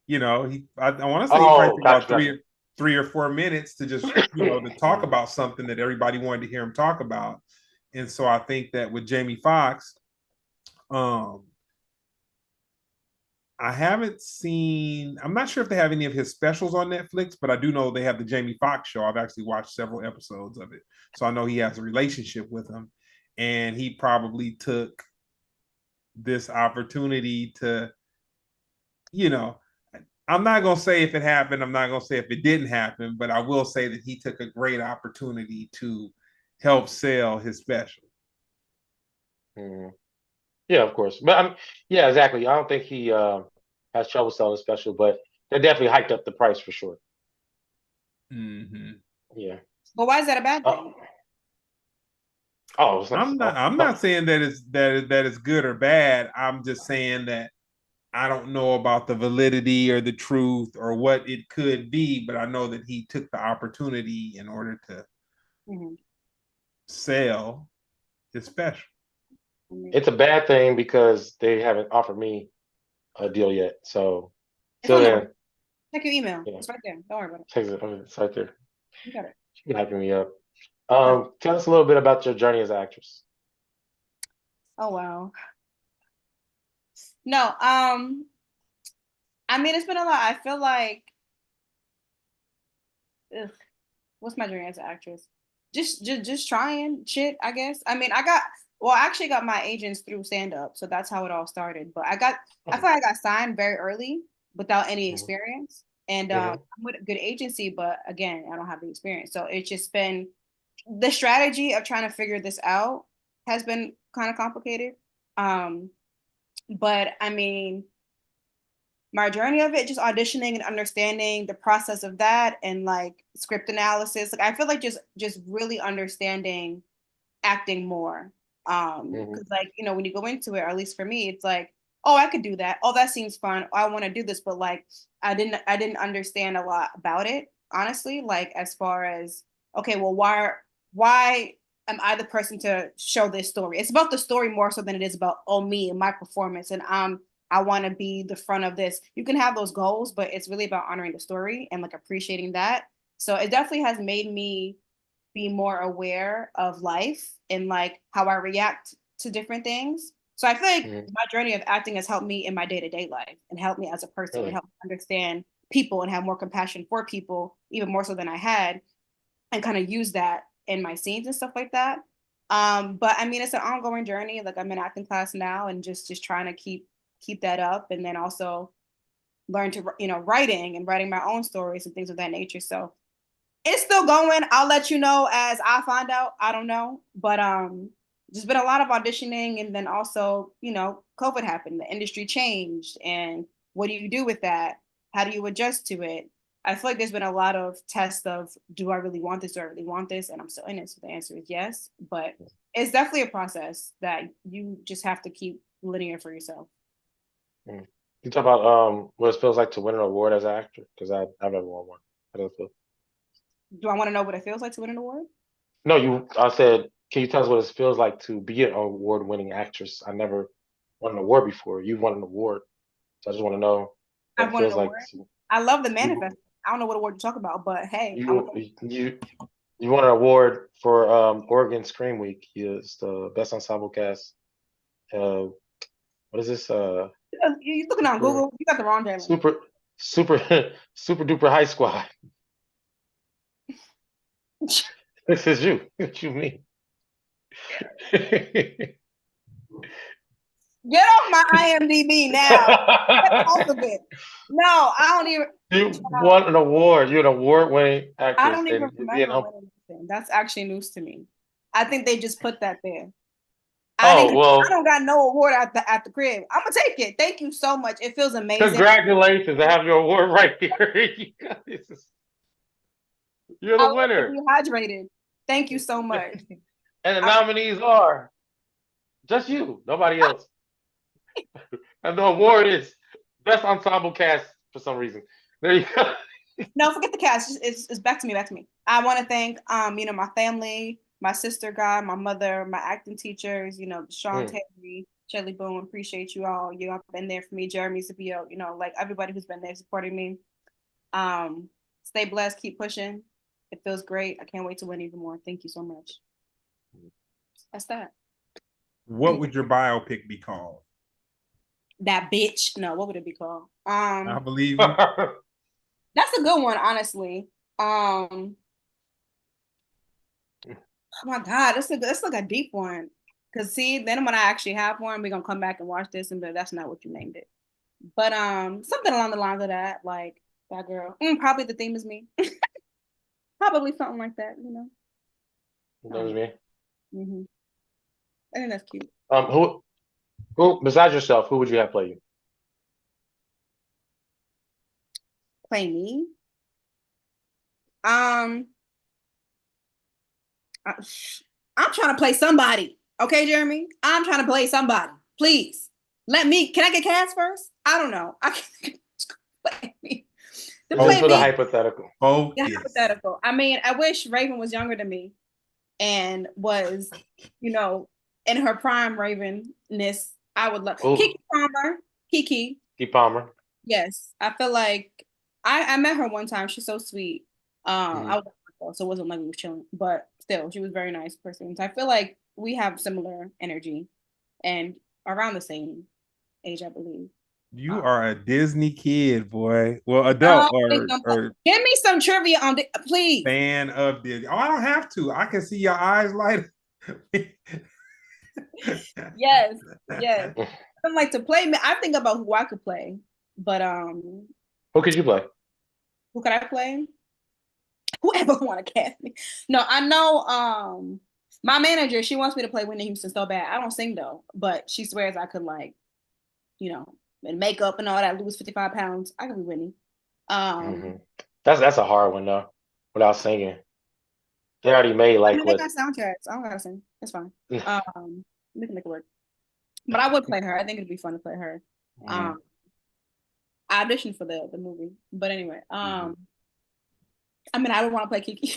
I want to say he probably Oh, took gotcha, about gotcha. 3 or 4 minutes to just, to talk about something that everybody wanted to hear him talk about. And so I think that with Jamie Foxx, um, I haven't seen, I'm not sure if they have any of his specials on Netflix, but I do know they have the Jamie Foxx show. I've actually watched several episodes of it. So I know he has a relationship with him. And he probably took this opportunity to, you know, I'm not going to say if it happened. I'm not going to say if it didn't happen, but I will say that he took a great opportunity to help sell his special. Mhm. Yeah, of course. But yeah, exactly. I don't think he has trouble selling special, but they definitely hiked up the price for sure. Mm-hmm. Yeah. But why is that a bad Uh, thing? oh, it's not. I'm not saying that it's good or bad. I'm just saying that I don't know about the validity or the truth or what it could be, but I know that he took the opportunity in order to Mm-hmm. sell his special. It's a bad thing because they haven't offered me a deal yet. So It's till on the way. then, Check your email. yeah, It's right there. Don't worry about it. it's right there. You got it. She's hyping me up. You got it. Tell us a little bit about your journey as an actress. Oh wow. No, I mean it's been a lot. I feel like ugh, what's my dream as an actress? Just trying shit, I guess. I mean, I actually got my agents through stand up, so that's how it all started. But I Mm-hmm. feel like I got signed very early without any Mm-hmm. experience, and Mm-hmm. I'm with a good agency, but again, I don't have the experience, so it's just been the strategy of trying to figure this out has been kind of complicated. Um, but I mean, my journey of it, just auditioning and understanding the process of that and like script analysis. Like I feel like just really understanding acting more. Mm-hmm. Because like, you know, when you go into it, or at least for me, it's like, oh, I could do that. Oh, that seems fun. Oh, I want to do this. But like I didn't understand a lot about it, honestly. Like as far as, okay, well, why am I the person to show this story? It's about the story more so than it is about oh me and my performance. And I want to be the front of this. You can have those goals, but it's really about honoring the story and like appreciating that. So it definitely has made me be more aware of life and like how I react to different things. So I feel like Mm-hmm. my journey of acting has helped me in my day-to-day life and helped me as a person and Really? helped me understand people and have more compassion for people, even more so than I had, and kind of use that in my scenes and stuff like that. But I mean, it's an ongoing journey. Like I'm in acting class now, and just trying to keep that up, and then also learn to writing and writing my own stories and things of that nature. So it's still going. I'll let you know as I find out. I don't know, but there's been a lot of auditioning, and then also, COVID happened. The industry changed, and what do you do with that? How do you adjust to it? I feel like there's been a lot of tests of do I really want this? Do I really want this? And I'm still in it. So the answer is yes, but it's definitely a process that you just have to keep linear for yourself. Mm. You talk about what it feels like to win an award as an actor, because I've never won one. How does it feel? Do I want to know what it feels like to win an award? No, I said, can you tell us what it feels like to be an award-winning actress? I never won an award before. You won an award, so I just want to know what I've it won an feels like award. to I love the manifest. you I don't know what award you talk about, but hey, I you want you you won an award for Oregon Scream Week. It's the best ensemble cast. Uh, what is this? you looking on Super Google. You got the wrong Jaylin. super super super duper high squad. This is you. What you mean? Get off my IMDb now. Get off of it. No, I don't even. You won an award. You're an award-winning I actress, don't even and you're being remember humble. winning anything. That's actually news to me. I think they just put that there. Oh I well, don't got no award at the crib. I'm gonna take it. Thank you so much. It feels amazing. congratulations! I have your award right here. You're I the like to winner, be hydrated. Thank you so much. and the I, nominees are just you, nobody else. And the award is best ensemble cast for some reason. There you go. no, forget the cast. It's back to me. Back to me. I want to thank my family, my sister, God, my mother, my acting teachers. Sean Mm, Terry, Shelly Boone. Appreciate you all. You have been there for me. Jeremy Sabio. Like everybody who's been there supporting me. Stay blessed. Keep pushing. It feels great. I can't wait to win even more. Thank you so much. That's that. What would your biopic be called? That bitch. No, what would it be called? I believe you. That's a good one, honestly. Oh my God, that's like a deep one. Cause see, then when I actually have one, we're gonna come back and watch this and be like, that's not what you named it. But something along the lines of that, like that girl. Probably the theme is me. Probably something like that. I that don't was know. me. hmm I think that's cute. Who besides yourself, who would you have play you? Play me. Um, I, I'm trying to play somebody. Okay, Jeremy. I'm trying to play somebody. Please let me. Can I get cast first? I don't know. I can play me. To Just play for the me. hypothetical. Yeah, Focus. hypothetical. I mean, I wish Raven was younger than me and was, you know, in her prime Ravenness. I would love Oh, Kiki Palmer. Kiki. Keep Palmer. Yes, I feel like I met her one time. She's so sweet. I Mm-hmm. was so it wasn't like we were chilling, but still, she was a very nice person. So I feel like we have similar energy. and around the same age, I believe. You are a Disney kid, boy. Well, Oh, adult or give me some trivia on please. fan of Disney. Oh, I don't have to. I can see your eyes light. Yes, yes. I don't like to play. I think about who I could play, but Who could you play? who could I play? Whoever want to cast me. No, I know. My manager, she wants me to play Whitney Houston so bad. I don't sing though, but she swears I could like, you know, and makeup and all that, lose 55 pounds. I could be Whitney. Mm-hmm. That's a hard one though. Without singing, they already made I like mean, they what? got soundtracks. I don't gotta sing. It's fine. We can make it work. But I would play her. I think it'd be fun to play her. Mm-hmm. I auditioned for the movie, but anyway, Mm-hmm. I mean, I would want to play Kiki.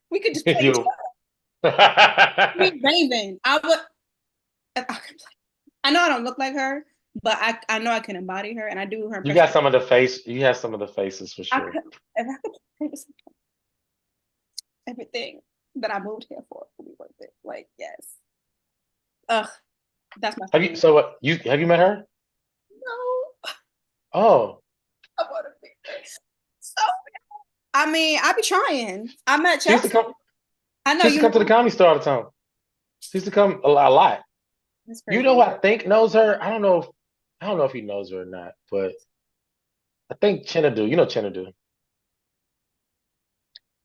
We could just play each You. other. I mean, Raven. I would. I know I don't look like her, but I know I can embody her, and I do her You impression. got some of the face. You have some of the faces for I sure. could, if I could play everything that I moved here for would be worth it. Like, yes. Ugh, that's my Have you? feeling. So what? Have you met her? No, Oh, I want to be. So, I mean, I be trying. I met she used to Chelsea. come. I know She used to you come to the know. Comedy Store all the time. She used to come a lot. That's You know who crazy. I think knows her? I don't know if he knows her or not, but I think Chinadu. You know Chinadu.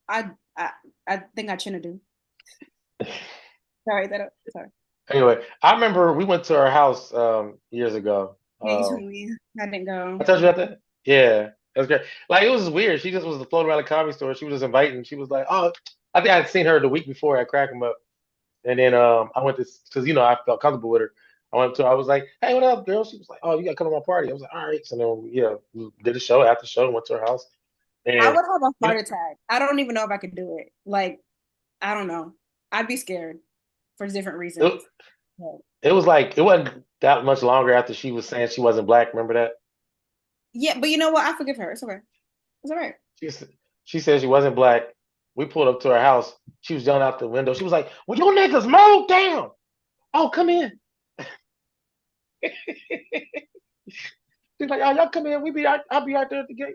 I I I think I chin do. Sorry, sorry. Anyway, I remember we went to her house years ago. Yeah, you told me. I didn't I go. told you about that. Yeah, that was great. Like it was weird. She just was floating around the Comedy Store. She was just inviting. She was like, "Oh, I think I had seen her the week before at Crack 'em Up." And then I went to because I felt comfortable with her. I went to her, I was like, "Hey, what up, girl?" She was like, "Oh, you gotta come to my party." I was like, "All right." So then we did a show after the show, went to her house, I and would have a you know, heart attack. I don't even know if I could do it. Like, I don't know. I'd be scared for different it, reasons. But it was like it wasn't that much longer after she was saying she wasn't black. Remember that? yeah, but you know what? I forgive her. It's okay. It's all right. She s- she said she wasn't black. We pulled up to her house. She was yelling out the window. She was like, "Well, you niggas move down. Oh, come in." She's like, "Oh, y'all come in. I'll be out there at the gate."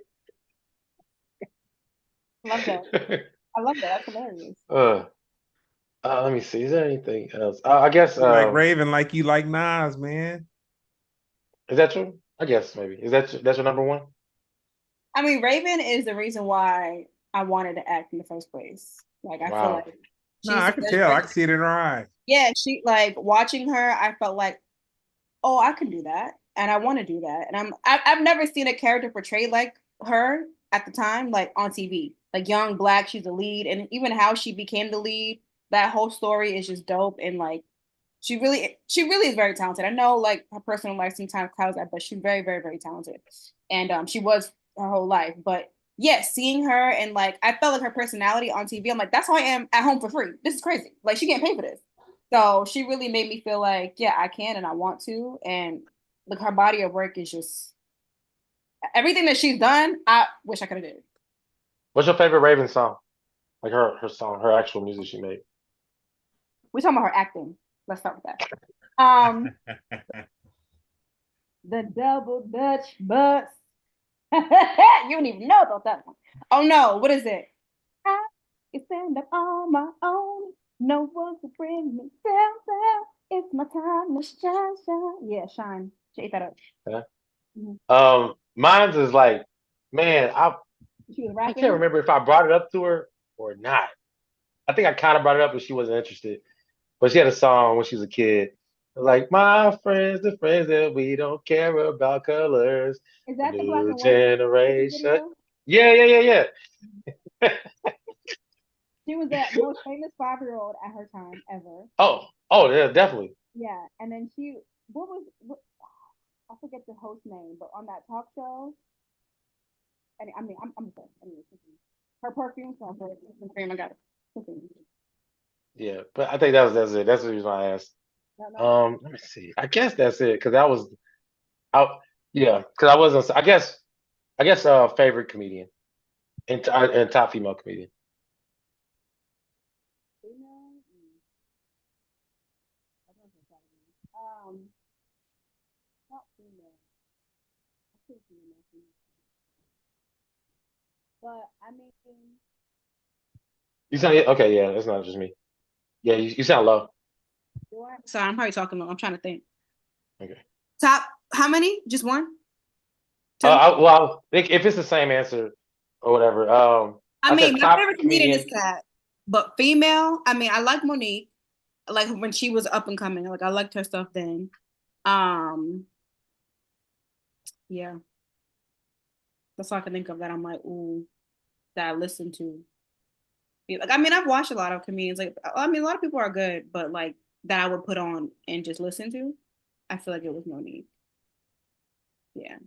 I love that. I love that. That's hilarious. uh, let me see. Is there anything else? I guess. You like Raven like you like Nas, man. Is that true? I guess maybe. That's your number one? I mean, Raven is the reason why I wanted to act in the first place. Like, I feel Wow. like Nah, she's I can tell. I can see it in her eyes. yeah, she like watching her, I felt like, oh, I can do that. And I want to do that. And I've never seen a character portrayed like her at the time, like on TV. Like young black, she's the lead. And even how she became the lead, that whole story is just dope. And like she really is very talented. I know like her personal life sometimes clouds that, but she's very, very, very talented. And she was her whole life. But yeah, seeing her and like I felt like her personality on TV, I'm like, that's how I am at home for free. This is crazy. Like she can't pay for this. So she really made me feel like, yeah, I can and I want to. And like her body of work is just everything that she's done, I wish I could have did. What's your favorite Raven song? Like her song, her actual music she made. We're talking about her acting. Let's start with that. The double Dutch bus. You don't even know about that one. Oh no, what is it? I can stand up on my own. No one can bring me down. It's my time to shine, shine. Yeah, shine. She ate that up. Yeah. Mhm. Mine's is like, man, She was I can't rapping. remember if I brought it up to her or not. I think I kind of brought it up, but she wasn't interested. But she had a song when she was a kid. Like, my friends, the friends that we don't care about colors. Is A that the black new and white music generation. video? Yeah. She was the most famous 5-year-old at her time ever. Oh, yeah, definitely. Yeah, and then what I forget the host name, but on that talk show, and I mean, I'm sorry. Anyway, her perfume smells like cream. I got it. Continue. Yeah, but I think that's it. That's the reason I asked. No, no. Let me see. I guess that's it because that was I. Yeah, because I wasn't. I guess favorite comedian and top female comedian. Female? Mm, I don't know if that's But I mean, You sound okay. Yeah, it's not just me. Yeah, you sound low. sorry, I'm probably talking low. I'm trying to think. Okay. Top, how many? Just one? Two? Well, if it's the same answer or whatever, I I mean, said my top favorite comedian is comedian. Kat, but female, I mean, I like Monique. Like when she was up and coming, like I liked her stuff then. Um, yeah, that's all I can think of that I'm like, ooh, that I listen to. Yeah, like I mean, I've watched a lot of comedians. Like I mean, a lot of people are good, but like that I would put on and just listen to. I feel like it was Monique. Yeah,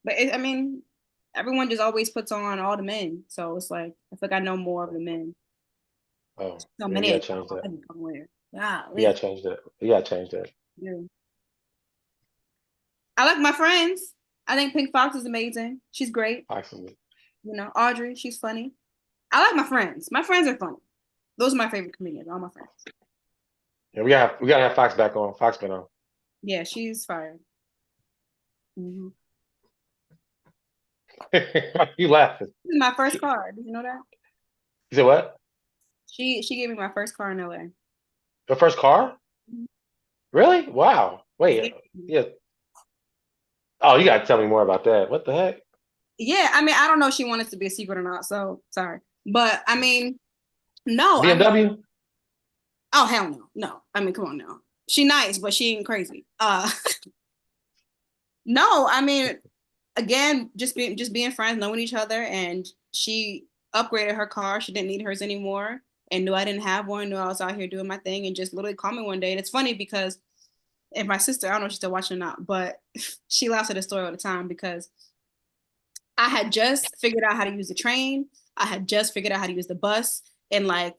but I mean, everyone just always puts on all the men, so it's like I feel like I know more of the men. Oh, So yeah, we many gotta of change that. them somewhere. Yeah, We gotta change that. We gotta change that. yeah. I like my friends. I think Pink Fox is amazing. She's great. Actually, You know, Audrey, she's funny. I like my friends. My friends are funny. Those are my favorite comedians. All my friends. yeah, we gotta have Fox back on. Fox been on. Yeah, she's fire. Mm-hmm. You laughing? This is my first car. Did you know that? You said what? She gave me my first car in LA. Your first car? Mhm. Really? Wow. She Wait. gave it to me. Yeah. Oh, you gotta tell me more about that. What the heck? Yeah, I mean, I don't know if she wanted to be a secret or not, so sorry. But I mean, no, I mean, BMW? oh hell no, no. I mean, come on now. She nice, but she ain't crazy. No, I mean, again, just being friends, knowing each other, and she upgraded her car. She didn't need hers anymore, and knew I didn't have one. Knew I was out here doing my thing, and just literally called me one day. And it's funny because if my sister, I don't know if she's still watching or not, but she laughs at the story all the time because I had just figured out how to use the train. I had just figured out how to use the bus, and like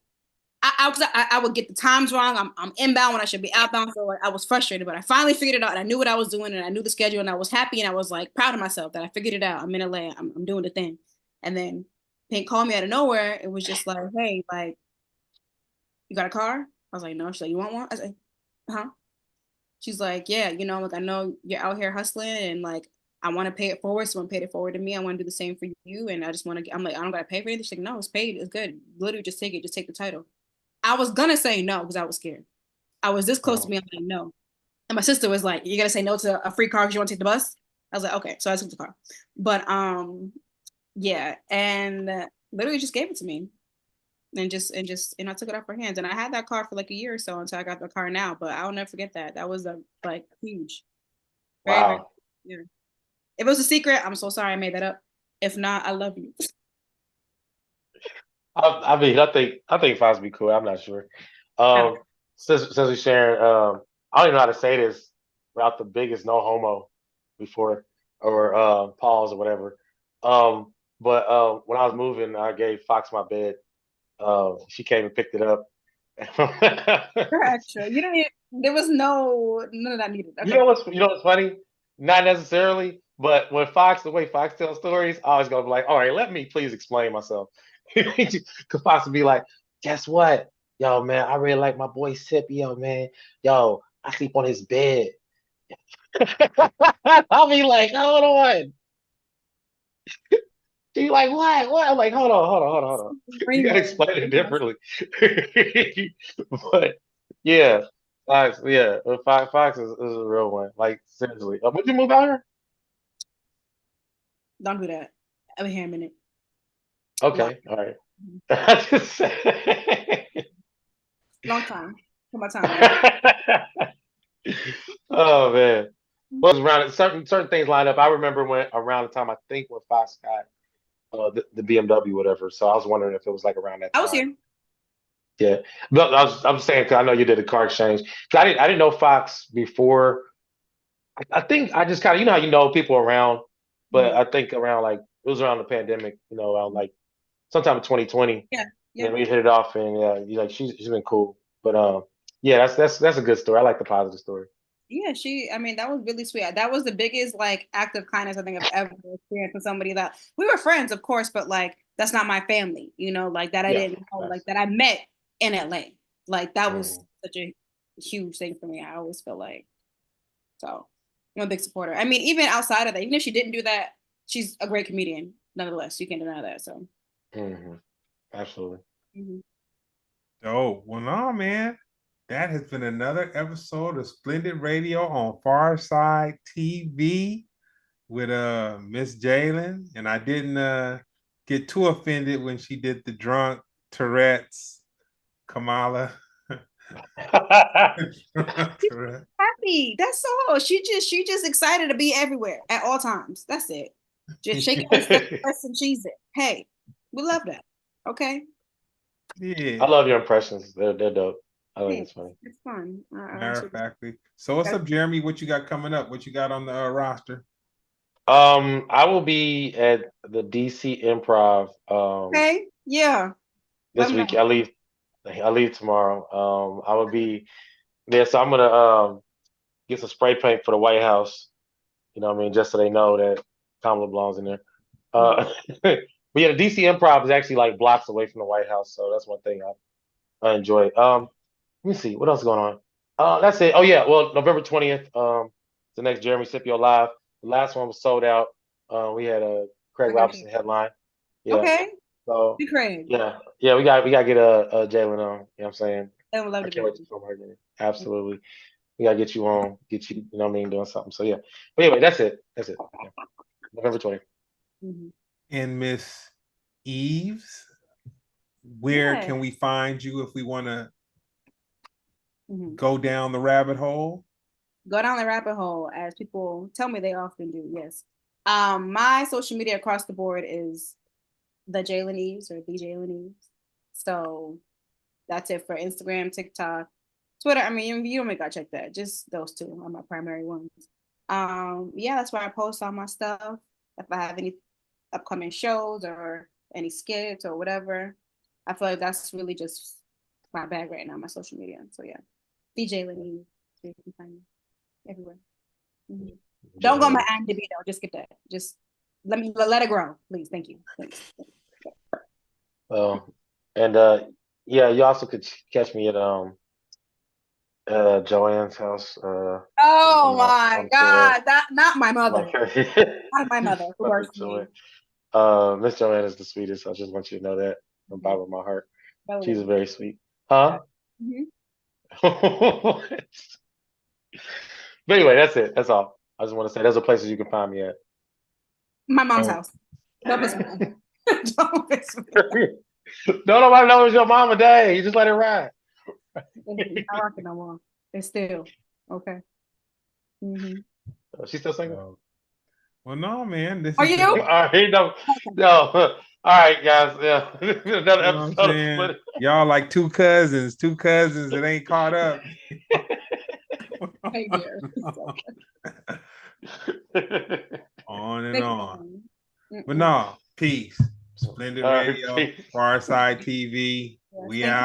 I would get the times wrong. I'm inbound when I should be outbound. So like I was frustrated, but I finally figured it out and I knew what I was doing and I knew the schedule and I was happy and I was like proud of myself that I figured it out. I'm in LA. I'm doing the thing. And then Pink called me out of nowhere. It was just like, hey, like, you got a car? I was like, no. She's like, you want one? I was like, huh? She's like, yeah, like I know you're out here hustling and like I want to pay it forward. Someone paid it forward to me. I want to do the same for you. And I just want to I'm like, I don't gotta pay for anything. She's like, no, it's paid. It's good. Literally just take it. Just take the title. I was gonna say no because I was scared. I was this close to Oh, being like no. And my sister was like, "You gotta say no to a free car because you want to take the bus." I was like, "Okay," so I took the car. But yeah, and literally just gave it to me, and I took it off her hands, and I had that car for like a year or so until I got the car now. But I'll never forget that. That was a like huge, very very. wow. Yeah. If it was a secret, I'm so sorry I made that up. If not, I love you. I mean, I think Fox be cool. I'm not sure. Um, since we're sharing, I don't even know how to say this without the biggest no homo before or pause or whatever. But when I was moving, I gave Fox my bed. She came and picked it up. You're extra. You didn't. There was none of that needed. You Okay. know what's funny? Not necessarily, but the way Fox tells stories, I always gonna be like, all right, let me please explain myself. Could Fox would be like, guess what? Yo, man, I really like my boy Scipio, man. Yo, I sleep on his bed. I'll be like, hold on. She like, what? What? I'm like, hold on. You gotta Rainbow. explain it differently. But yeah, Fox, yeah, Fox is a real one. Like seriously, would you move out here? Don't do that. I've been here a minute. Long, Okay, all right. I just long time. For my time, right? oh man, well, it was around certain things lined up. I remember when around the time I think when Fox got the BMW whatever. So I was wondering if it was like around that I was time. here. Yeah, but I'm saying because I know you did a car exchange. 'Cause I didn't know Fox before. I think I just kind of how people around, but Mhm. I think around like it was around the pandemic. Around like sometime in 2020. Yeah, And yeah, then we hit it off, and yeah, you like she's been cool. But yeah, that's a good story. I like the positive story. yeah. I mean, that was really sweet. That was the biggest like act of kindness I think I've ever experienced with somebody that we were friends, of course, but like that's not my family. Like that I Yeah, didn't know, like nice. that I met in LA. Like that was Mhm. such a huge thing for me. I always feel like so. I'm a big supporter. I mean, even outside of that, even if she didn't do that, she's a great comedian. nonetheless, you can't deny that. So, Absolutely. Oh, well, no, man. That has been another episode of Splendid Radio on Pharcyde TV with Miss Jaylin. And I didn't get too offended when she did the drunk Tourette's Kamala. Happy. That's all. She just excited to be everywhere at all times. That's it. Just shake your stuff and cheese it. Hey, we love that. Okay. Yeah. I love your impressions. They're dope. I think it's funny. It's fun. Matter of factly. So what's up, Jeremy? What you got coming up? What you got on the roster? I will be at the DC Improv. Okay. Yeah. This week. I leave tomorrow. I will be there, so I'm gonna get some spray paint for the White House. You know what I mean? Just so they know that Kamala belongs in there. But yeah, the DC Improv is actually like blocks away from the White House, so that's one thing I enjoy. Let me see what else is going on. That's it. Oh yeah, well November 20th. The next Jeremy Scipio live. The last one was sold out. We had a Craig Robinson headline. Yeah. Okay. So Craig. Yeah, we got to get a Jaylin on. You know what I'm saying? I would love I to can't wait to film her again. Absolutely. We gotta get you on, get you know what I mean, doing something. So yeah. But anyway, that's it. Yeah. November 20th. And Miss Eaves, where can we find you if we want to go down the rabbit hole? Go down the rabbit hole, as people tell me they often do. Yes. My social media across the board is the Jaylin Eaves or the Jaylin Eaves. So that's it for Instagram, TikTok, Twitter. I mean, you don't gotta check that. Just those two are my primary ones. Yeah, that's where I post all my stuff. If I have any upcoming shows or any skits or whatever, I feel like that's really just my bag right now, my social media. So yeah, DJ Lenny, so you can find me everywhere. Don't go on my IMDb though. Just get that. Just let it grow, please. Thank you. Thanks. Yeah, you also could catch me at Joanne's house. Oh my God, not my mother. Not my mother. Who works for me. Miss Joanne is the sweetest. I just want you to know that from the bottom of my heart. Belly. She's very sweet. Huh? But anyway, that's it. That's all. I just want to say there's a places you can find me at. My mom's house. Don't piss me off. Don't piss me off. Don't nobody know it's your mama day. You just let it ride. It's not rocking no more. It's still okay. She's still single. Well, no, man. This Are is you? All right, no. All right, guys. Yeah, another episode. Y'all like two cousins that ain't caught up. On and on. But no, peace. Splendid Radio, Pharcyde TV. We out.